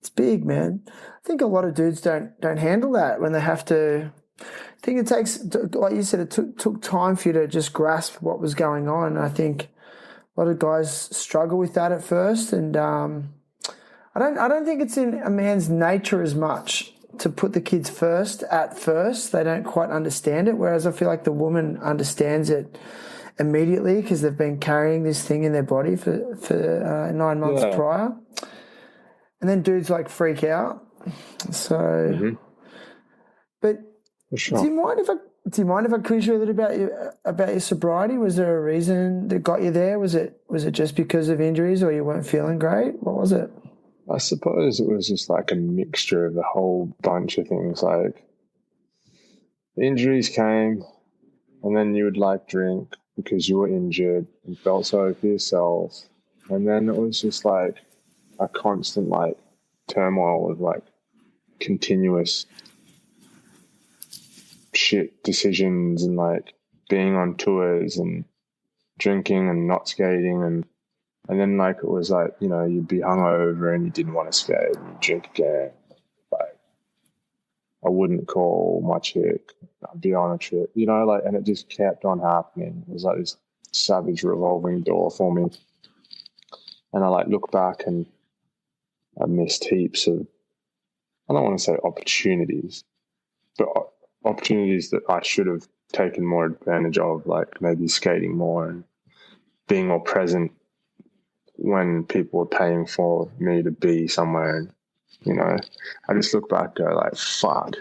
It's big, man. I think a lot of dudes don't handle that when they have to. I think it takes, like you said, it took time for you to just grasp what was going on. I think a lot of guys struggle with that at first, and I don't think it's in a man's nature as much to put the kids first at first. They don't quite understand it, whereas I feel like the woman understands it immediately because they've been carrying this thing in their body for 9 months prior. And then dudes like freak out. So, but Sure. do you mind if I quiz you a little about your sobriety? Was there a reason that got you there? Was it just because of injuries, or you weren't feeling great? What was it? I suppose it was just like a mixture of a whole bunch of things. Like injuries came, and then you would like drink because you were injured and felt sorry for yourself, and then it was just like a constant like turmoil of like continuous shit decisions, and like being on tours and drinking and not skating, and then like it was like, you know, you'd be hungover and you didn't want to skate and you'd drink again. Like I wouldn't call my chick, I'd be on a trip, you know, like, and it just kept on happening. It was like this savage revolving door for me. And I like look back and I missed heaps of, I don't want to say opportunities, but opportunities that I should have taken more advantage of, like maybe skating more and being more present when people were paying for me to be somewhere. And, you know, I just look back and go like, fuck,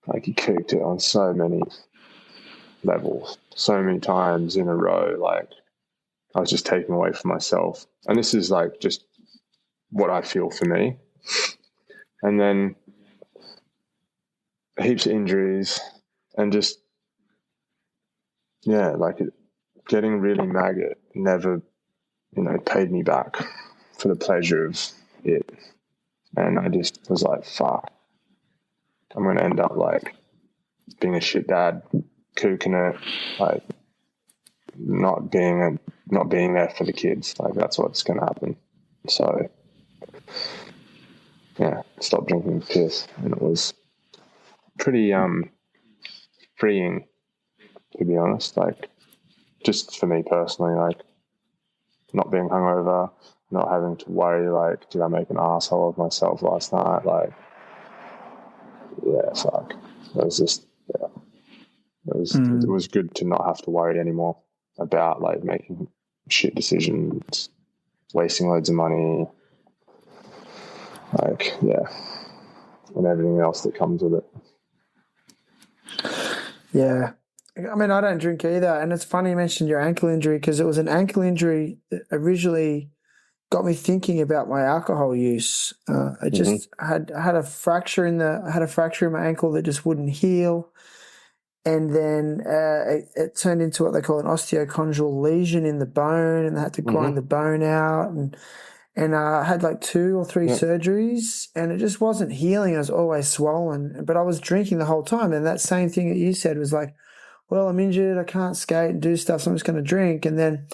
like you cooked it on so many levels, so many times in a row. Like I was just taking away from myself. And this is like just what I feel for me. And then heaps of injuries and just, yeah, like getting really maggot never, you know, paid me back for the pleasure of it. And I just was like, fuck, I'm going to end up like being a shit dad, cooking it, like not being there for the kids. Like that's what's going to happen. So yeah, stopped drinking piss, and it was pretty freeing, to be honest. Like just for me personally, like not being hungover, not having to worry like, did I make an asshole of myself last night? Like, yeah, fuck. It was just, yeah. It was good to not have to worry anymore about like making shit decisions, wasting loads of money, like, yeah, and everything else that comes with it. Yeah. I mean, I don't drink either. And it's funny you mentioned your ankle injury, because it was an ankle injury that originally got me thinking about my alcohol use. I just had a fracture in my ankle that just wouldn't heal. And then it turned into what they call an osteochondral lesion in the bone, and they had to grind the bone out. And I had like 2 or 3 surgeries, and it just wasn't healing. I was always swollen, but I was drinking the whole time. And that same thing that you said was like, well, I'm injured, I can't skate and do stuff, so I'm just going to drink. And then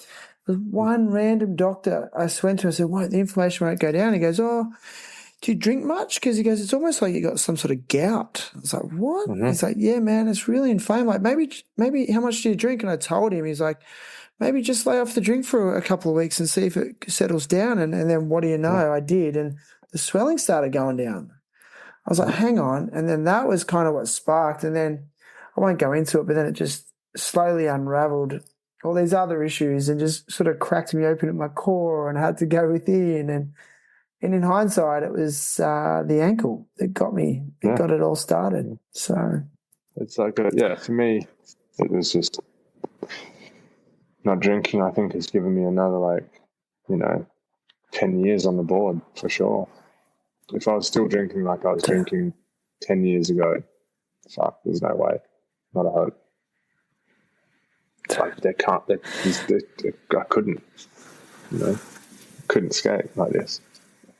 there's one random doctor I went to, I said, what, the inflammation won't go down? He goes, oh, do you drink much? Because he goes, it's almost like you got some sort of gout. I was like, what? He's like, yeah, man, it's really inflamed. Like, maybe how much do you drink? And I told him, he's like, maybe just lay off the drink for a couple of weeks and see if it settles down. And then what do you know? I did. And the swelling started going down. I was like, hang on. And then that was kind of what sparked. And then I won't go into it, but then it just slowly unraveled all these other issues and just sort of cracked me open at my core, and I had to go within. And And in hindsight, it was the ankle that got me. It got it all started. So it's like, for me, it was just not drinking. I think has given me another 10 years on the board for sure. If I was still drinking like I was drinking 10 years ago, fuck, there's no way, not a hope. It's like I couldn't, couldn't skate like this.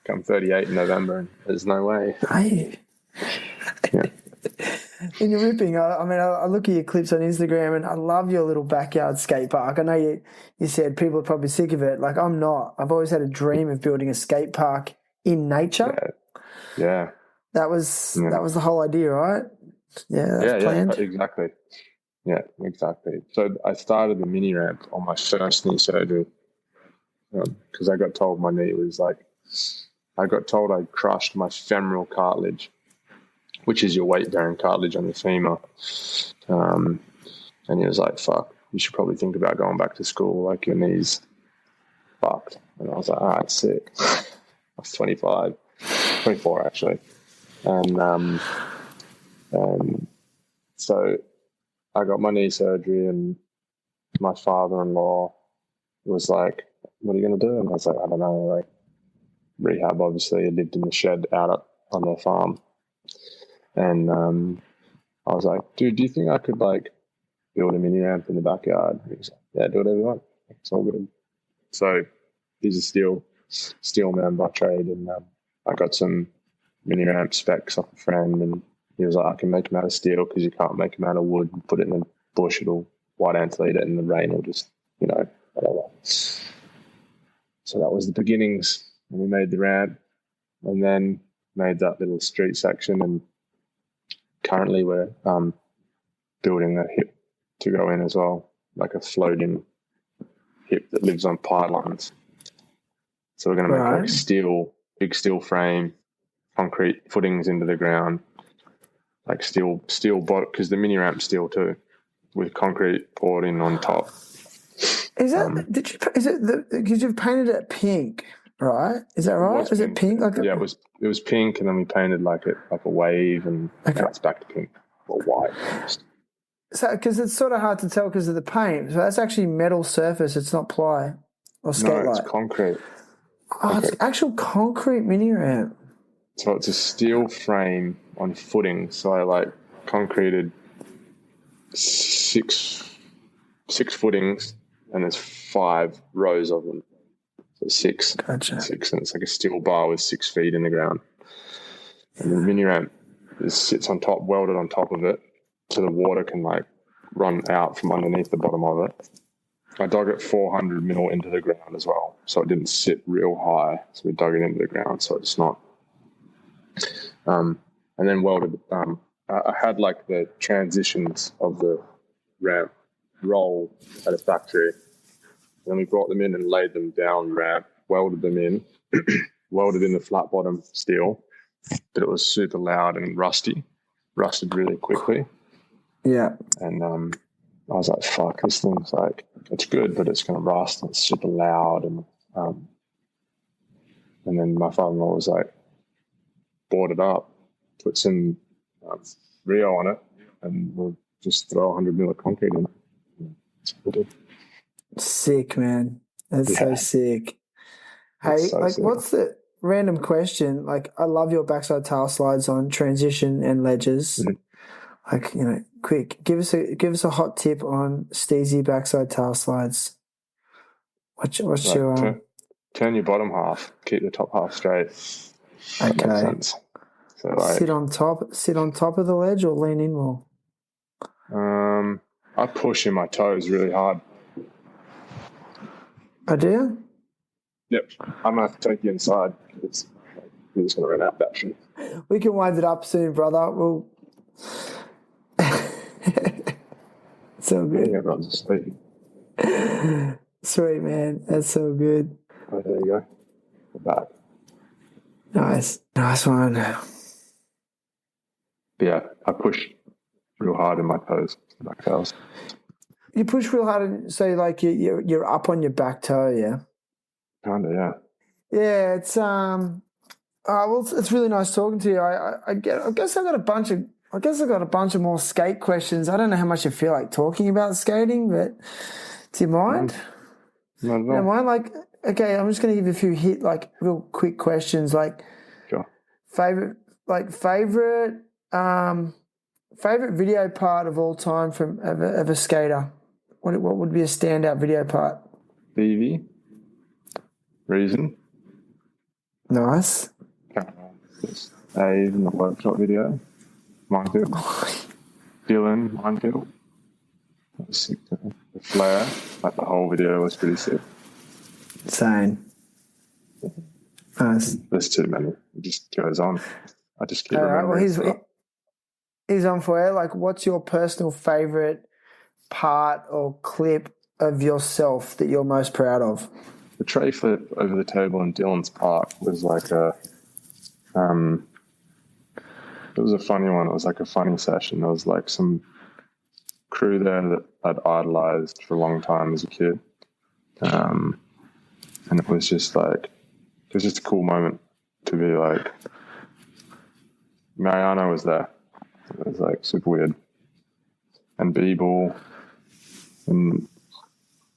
I'm 38 in November, and there's no way. Hey. Yeah. And you're ripping. I look at your clips on Instagram, and I love your little backyard skate park. I know you said people are probably sick of it. Like, I'm not. I've always had a dream of building a skate park in nature. Yeah. That was the whole idea, right? Yeah, that's planned. Yeah, exactly. Yeah, exactly. So I started the mini ramp on my first knee surgery because I got told my knee was I got told I crushed my femoral cartilage, which is your weight-bearing cartilage on your femur. And he was like, fuck, you should probably think about going back to school, like your knee's fucked. And I was like, all right, sick. I was 24 actually. And so I got my knee surgery, and my father-in-law was like, what are you going to do? And I was like, I don't know, rehab. Obviously, I lived in the shed out on their farm. And I was like, dude, do you think I could build a mini ramp in the backyard? He was like, yeah, do whatever you want. It's all good. So he's a steel man by trade, and I got some mini ramp specs off a friend, and he was like, I can make them out of steel because you can't make them out of wood. Put it in a bush, it'll white antelite it, and the rain will just, whatever. So that was the beginnings. And we made the ramp, and then made that little street section, and currently we're building a hip to go in as well, like a floating hip that lives on pylons. So we're going to make a big steel frame, concrete footings into the ground, like steel bottom, because the mini ramp's steel too, with concrete poured in on top. Is that because you've painted it pink, right? Is that right? Is it pink? It was pink, and then we painted like a wave, and now it's back to pink or white. So, because it's sort of hard to tell because of the paint. So that's actually metal surface. It's not ply or skate light. It's concrete. Oh, it's actual concrete mini ramp. So it's a steel frame on footing. So I concreted six footings, and there's 5 rows of them. So 6. Gotcha. 6, and it's like a steel bar with 6 feet in the ground. And the mini ramp sits on top, welded on top of it, so the water can run out from underneath the bottom of it. I dug it 400 mil into the ground as well, so it didn't sit real high. So we dug it into the ground, so it's not. And then welded. I had the transitions of the ramp roll at a factory. And then we brought them in and laid them down ramp, welded them in, welded in the flat bottom steel, but it was super loud and rusted really quickly. Yeah. And I was like, fuck, this thing's it's good, but it's going to rust, and it's super loud. And then my father-in-law was like, board it up, put some Rio on it, and we'll just throw 100 mil of concrete in it. That's what we did. Sick, man. That's so sick. Hey, sick. What's the random question? I love your backside tail slides on transition and ledges. Mm-hmm. Quick, give us a hot tip on Steezy backside tail slides. What's your turn your bottom half, keep the top half straight. Okay. That makes sense. So sit on top of the ledge or lean in more? I push in my toes really hard. I do? Yep. I'm going to have to take you inside. We're just going to run out of battery. We can wind it up soon, brother. We'll... So good. Everyone's asleep. Sweet, man. That's so good. Oh, there you go. We're back. Nice one. But yeah, I push real hard in my toes, back tails. You push real hard, so you're up on your back toe, yeah. Kinda, yeah. Yeah, it's Well, it's really nice talking to you. I guess I've got a bunch of more skate questions. I don't know how much you feel like talking about skating, but do you mind? Not at all. You don't mind? Like, okay, I'm just going to give you a few real quick questions. Like, Sure. favorite video part of all time of a skater. What would be a standout video part? BV. Reason. Nice. Just Ave in the workshop video. Minefield. Dylan, Minefield. That was sick. The flare, like the whole video was pretty sick. Insane. Nice. There's too many. It just goes on. I just keep All right. remembering. Well, he's on for you. Like, what's your personal favorite part or clip of yourself that you're most proud of? The tray flip over the table in Dylan's park was like it was a funny one. It was like a funny session. There was like some crew there that I'd idolized for a long time as a kid. And it was just a cool moment to be like, Mariano was there. It was like super weird. And B-Ball and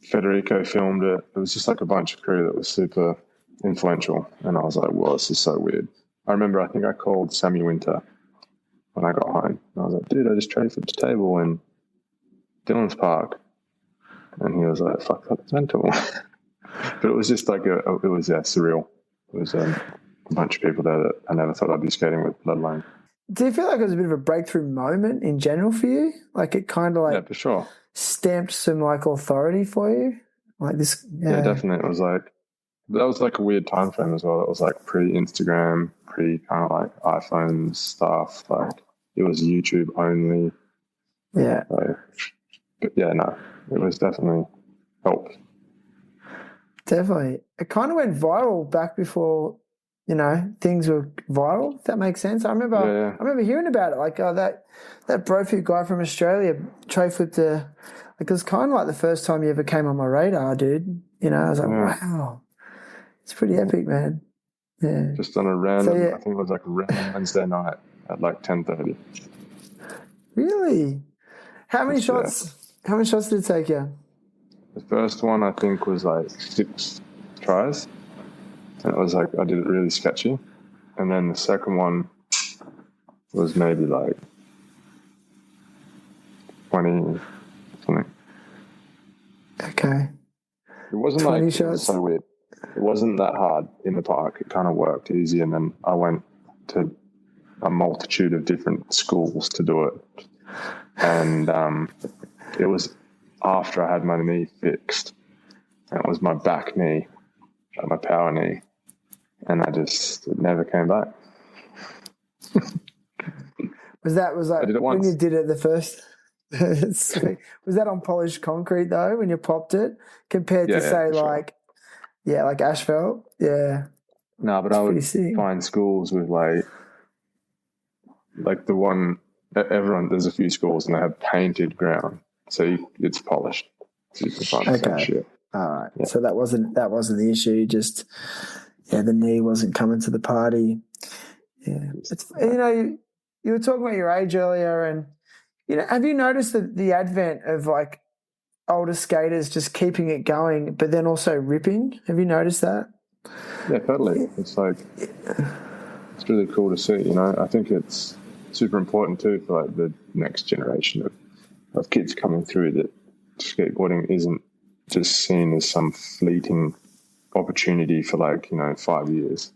Federico filmed it. It was just like a bunch of crew that was super influential. And I was like, well, this is so weird. I remember, I think I called Sammy Winter when I got home. And I was like, dude, I just tray flipped the table in Dylan's park. And he was like, fuck, that's mental. But it was just like, surreal. It was a bunch of people there that I never thought I'd be skating with, let alone. Do you feel like it was a bit of a breakthrough moment in general for you? Like it kind of Yeah, for sure. stamped some like authority for you? Like this? Yeah, definitely. It was like, that was like a weird time frame as well. It was like pre-Instagram, kind of like iPhone stuff. Like it was YouTube only. Yeah. But yeah, no, it was definitely helped. Definitely. It kind of went viral back before, things were viral, if that makes sense. I remember hearing about it. Like that Brophy guy from Australia tray flipped it was kind of like the first time you ever came on my radar, dude. I was like, wow. It's pretty epic, man. Yeah. Just on a random, I think it was like a random Wednesday night at like 10:30. Really? How many shots did it take you? The first one I think was like 6 tries. And it was like, I did it really sketchy. And then the second one was maybe like 20 something. Okay. It wasn't 20 like, shots. It was so weird. It wasn't that hard in the park. It kind of worked easy. And then I went to a multitude of different schools to do it. And it was after I had my knee fixed. And it was my back knee, my power knee. And it never came back. Was that I did it once. when you did it the first? Was that on polished concrete though when you popped it compared to say like asphalt? Yeah. No, but I would find schools with like the one everyone. There's a few schools and they have painted ground, so it's polished. So you can find the same shit. All right. Yeah. So that wasn't the issue. Just the knee wasn't coming to the party. Yeah. It's you were talking about your age earlier, and have you noticed the advent of like older skaters just keeping it going, but then also ripping? Have you noticed that? Yeah, totally. It's like it's really cool to see. I think it's super important too for like the next generation of kids coming through, that skateboarding isn't just seen as some fleeting opportunity for 5 years,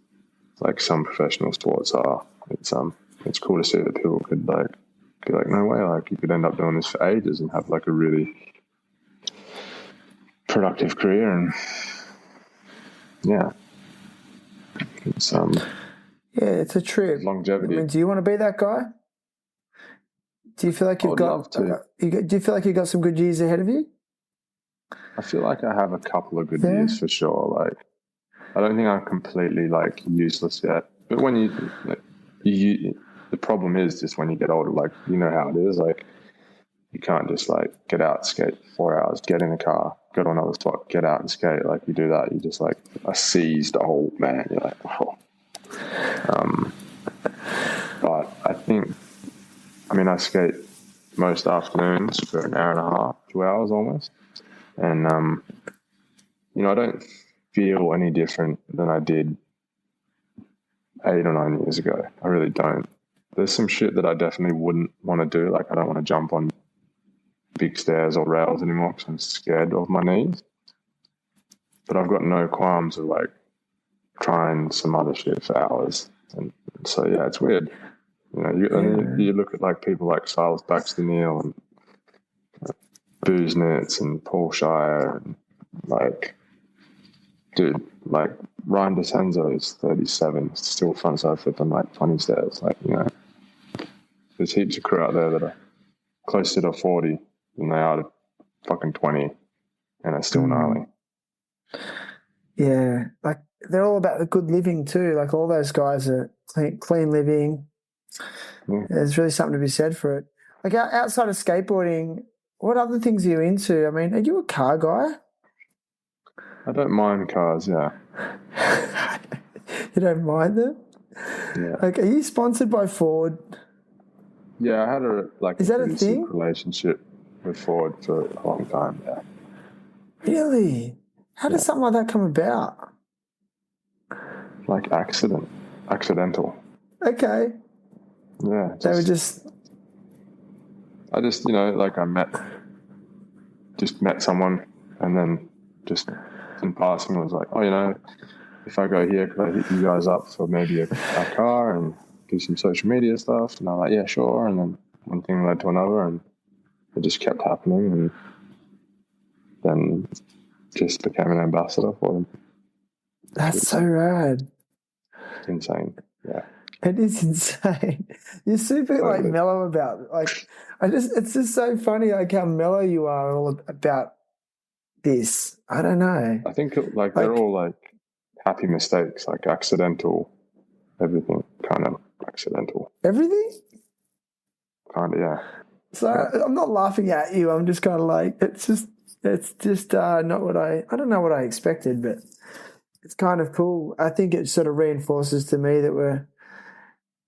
like some professional sports are. It's cool to see that people could be like, no way, like you could end up doing this for ages and have like a really productive career. And it's it's a trip. Longevity. I mean, do you want to be that guy? Do you feel like you've got? Do you feel like you've got some good years ahead of you? I feel like I have a couple of good years for sure. Like, I don't think I'm completely useless yet. But when you the problem is just when you get older, how it is. Like, you can't just get out, skate 4 hours, get in a car, go to another spot, get out and skate. Like, you do that, you just a seized old man. You're like, oh, But I skate most afternoons for an hour and a half, 2 hours almost. And, I don't feel any different than I did 8 or 9 years ago. I really don't. There's some shit that I definitely wouldn't want to do. Like, I don't want to jump on big stairs or rails anymore because I'm scared of my knees. But I've got no qualms of, like, trying some other shit for hours. And so, yeah, it's weird. You look at, like, people like Silas Baxter Neal and Booznitz and Paul Shire and, like, dude, like, Ryan DeCenzo is 37, still frontside flipping, like, 20 stairs. Like, there's heaps of crew out there that are closer to 40 than they are to fucking 20, and are still gnarly. Yeah, like, they're all about the good living too. Like, all those guys are clean living. Yeah. There's really something to be said for it. Like, outside of skateboarding, what other things are you into? I mean, are you a car guy? I don't mind cars, yeah. You don't mind them? Yeah. Like, are you sponsored by Ford? Yeah, I had Is that a thing? Relationship with Ford for a long time, yeah. Really? How does something like that come about? Like accidental. Okay. Yeah. They were just... I just, I met someone, and then just in passing was like, oh, if I go here, could I hit you guys up for maybe a car and do some social media stuff? And I'm like, yeah, sure. And then one thing led to another, and it just kept happening, and then just became an ambassador for them. That's so rad. It's insane. Yeah. It is insane. You're super like mellow about it's just so funny like how mellow you are all about this. I don't know. I think they're all like happy mistakes, like accidental, everything kind of accidental. Everything? Kind of, yeah. So yeah. I'm not laughing at you. I'm just kind of like, it's just not what I don't know what I expected, but it's kind of cool. I think it sort of reinforces to me that we're,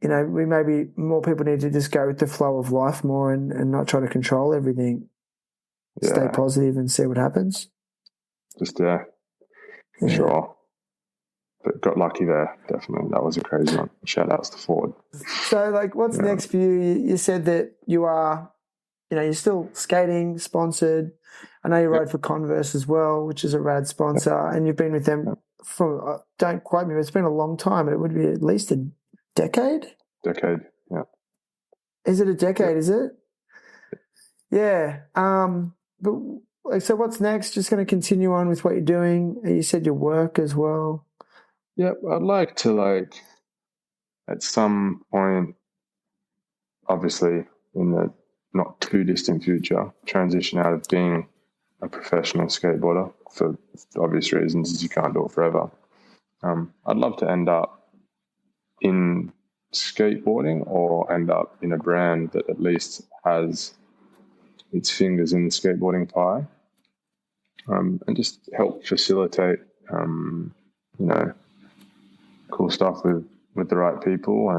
we maybe more people need to just go with the flow of life more and not try to control everything. Yeah. Stay positive and see what happens. Just, sure. But got lucky there, definitely. That was a crazy one. Shout outs to Ford. So, like, what's next for you? You said that you are, you're still skating, sponsored. I know you rode for Converse as well, which is a rad sponsor, and you've been with them for, don't quote me, but it's been a long time. It would be at least a decade? Decade, yeah. Is it a decade, is it? Yeah. But like, so what's next? Just going to continue on with what you're doing? You said your work as well. Yep, I'd like to, at some point, obviously in the not too distant future, transition out of being a professional skateboarder for obvious reasons, as you can't do it forever. I'd love to end up in skateboarding or end up in a brand that at least has its fingers in the skateboarding pie, and just help facilitate, cool stuff with the right people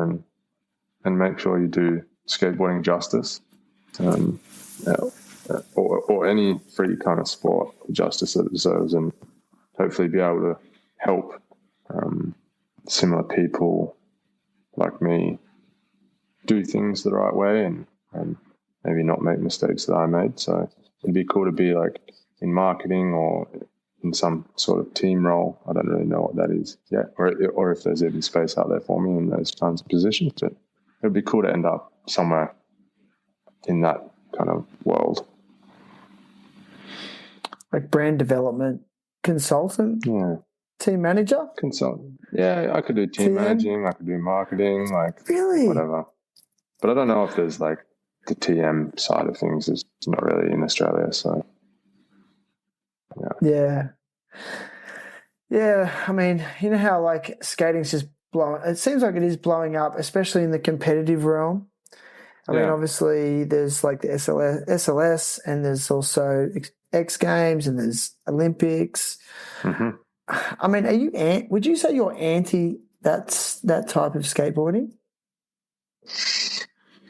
and make sure you do skateboarding justice, or any free kind of sport the justice that it deserves, and hopefully be able to help similar people like me do things the right way and maybe not make mistakes that I made. So it'd be cool to be like in marketing or in some sort of team role. I don't really know what that is yet, or if there's even space out there for me in those kinds of positions. But it'd be cool to end up somewhere in that kind of world. Like brand development consultant? Yeah. Team manager? Consultant. Yeah, I could do team managing, I could do marketing, really? Whatever. But I don't know if there's the TM side of things is not really in Australia, so yeah. I mean, you know how skating's just blowing. It seems like it is blowing up, especially in the competitive realm. I mean, obviously there's the SLS, and there's also X Games, and there's Olympics. Mm-hmm. I mean, would you say you're anti that's that type of skateboarding?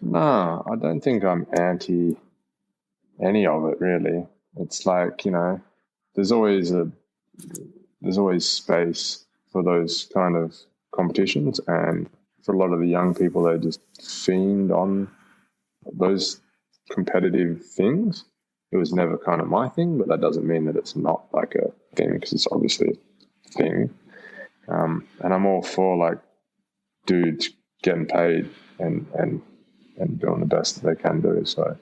No, I don't think I'm anti any of it really. It's like, there's always space for those kind of competitions, and for a lot of the young people, they just fiend on those competitive things. It was never kind of my thing, but that doesn't mean that it's not like a thing, because it's obviously a thing. And I'm all for like dudes getting paid and doing the best that they can do. So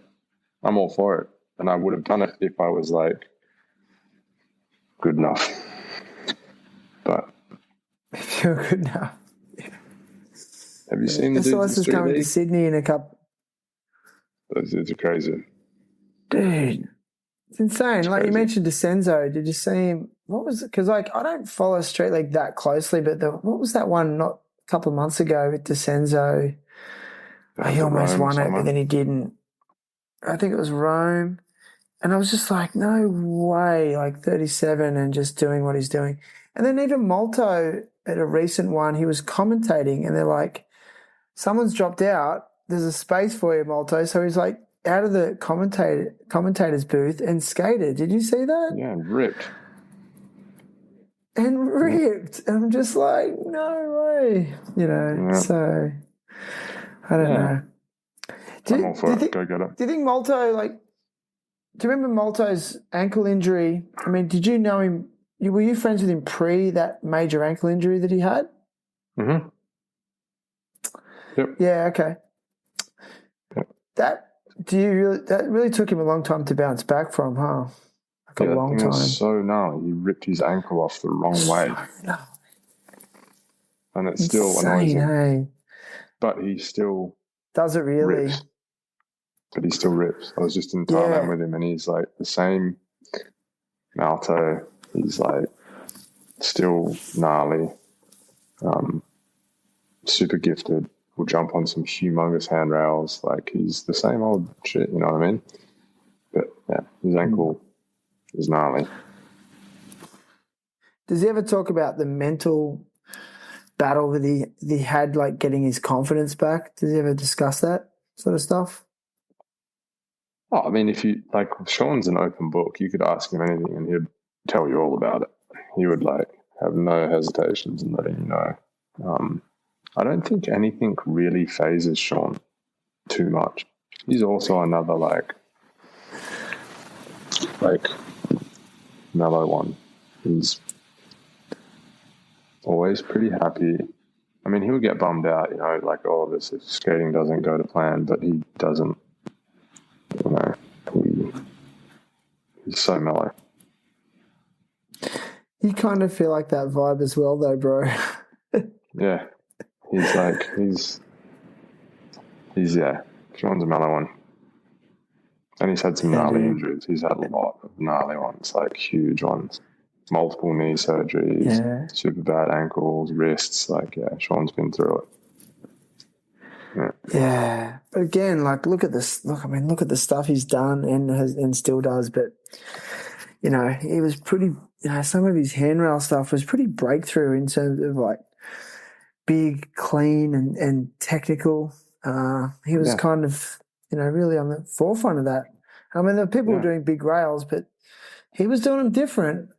I'm all for it. And I would have done it if I was like good enough. But If you're good enough. have you seen the dudes SLS in is Street coming to League? Sydney in a couple. Those dudes are crazy. Dude, it's insane. It's like you crazy. mentioned DeCenzo. Did you see him? What was it? Because like I don't follow Street League that closely, but what was that one not a couple of months ago with DeCenzo? He almost won it, but then he didn't. I think it was Rome. And I was just like, no way, like 37 and just doing what he's doing. And then even Malto at a recent one, he was commentating and they're like, someone's dropped out. There's a space for you, Malto. So he's like out of the commentator's booth and skated. Did you see that? Yeah, ripped. And ripped. And I'm just like, no way. Yeah. So I don't know. I'm all for it. Go get it. Do you think Malto, do you remember Malto's ankle injury? I mean, did you know him? Were you friends with him pre that major ankle injury that he had? Mm-hmm. Yep. Yeah, okay. Yep. That really took him a long time to bounce back from, huh? A long time. Was so gnarly. He ripped his ankle off the wrong way. No. And it still annoys Insane, him. hey? But he still Does it really? rips. But he still rips. I was just in Thailand with him, and he's like the same Malto. He's like still gnarly, super gifted. Will jump on some humongous handrails. Like he's the same old shit, you know what I mean? But yeah, his ankle is gnarly. Does he ever talk about the mental battle that he had, like getting his confidence back? Does he ever discuss that sort of stuff? Oh, I mean, if you like, Sean's an open book. You could ask him anything, and he'd tell you all about it. He would like have no hesitations in letting you know. I don't think anything really phases Sean too much. He's also another like mellow one. He's always pretty happy. I mean, he'll get bummed out, like all of this if skating doesn't go to plan, but he doesn't. He's so mellow. You kind of feel like that vibe as well, though, bro. Yeah, he's Sean's a mellow one, and he's had some gnarly injuries. He's had a lot of gnarly ones, like huge ones, multiple knee surgeries, super bad ankles, wrists. Sean's been through it. Yeah. But again, look at this. Look at the stuff he's done and still does. But, he was pretty, some of his handrail stuff was pretty breakthrough in terms of big, clean and technical. He was kind of, really on the forefront of that. I mean, the people were doing big rails, but he was doing them different,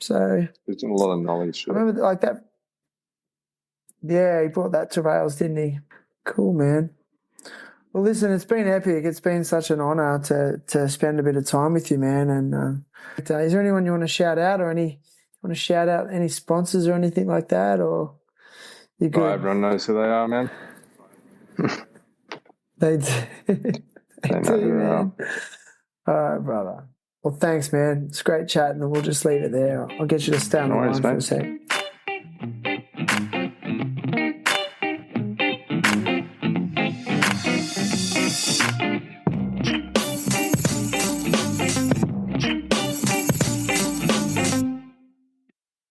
so. He's doing a lot of knowledge shit. I remember that. Yeah, he brought that to rails, didn't he? Cool, man. Well, listen, it's been epic. It's been such an honour to spend a bit of time with you, man. And is there anyone you want to shout out, or any sponsors or anything like that, or you good? Oh, everyone knows who they are, man. They do. They know who they are. All right, brother. Well, thanks, man. It's great chatting, and we'll just leave it there. I'll get you to stay on the line for a sec.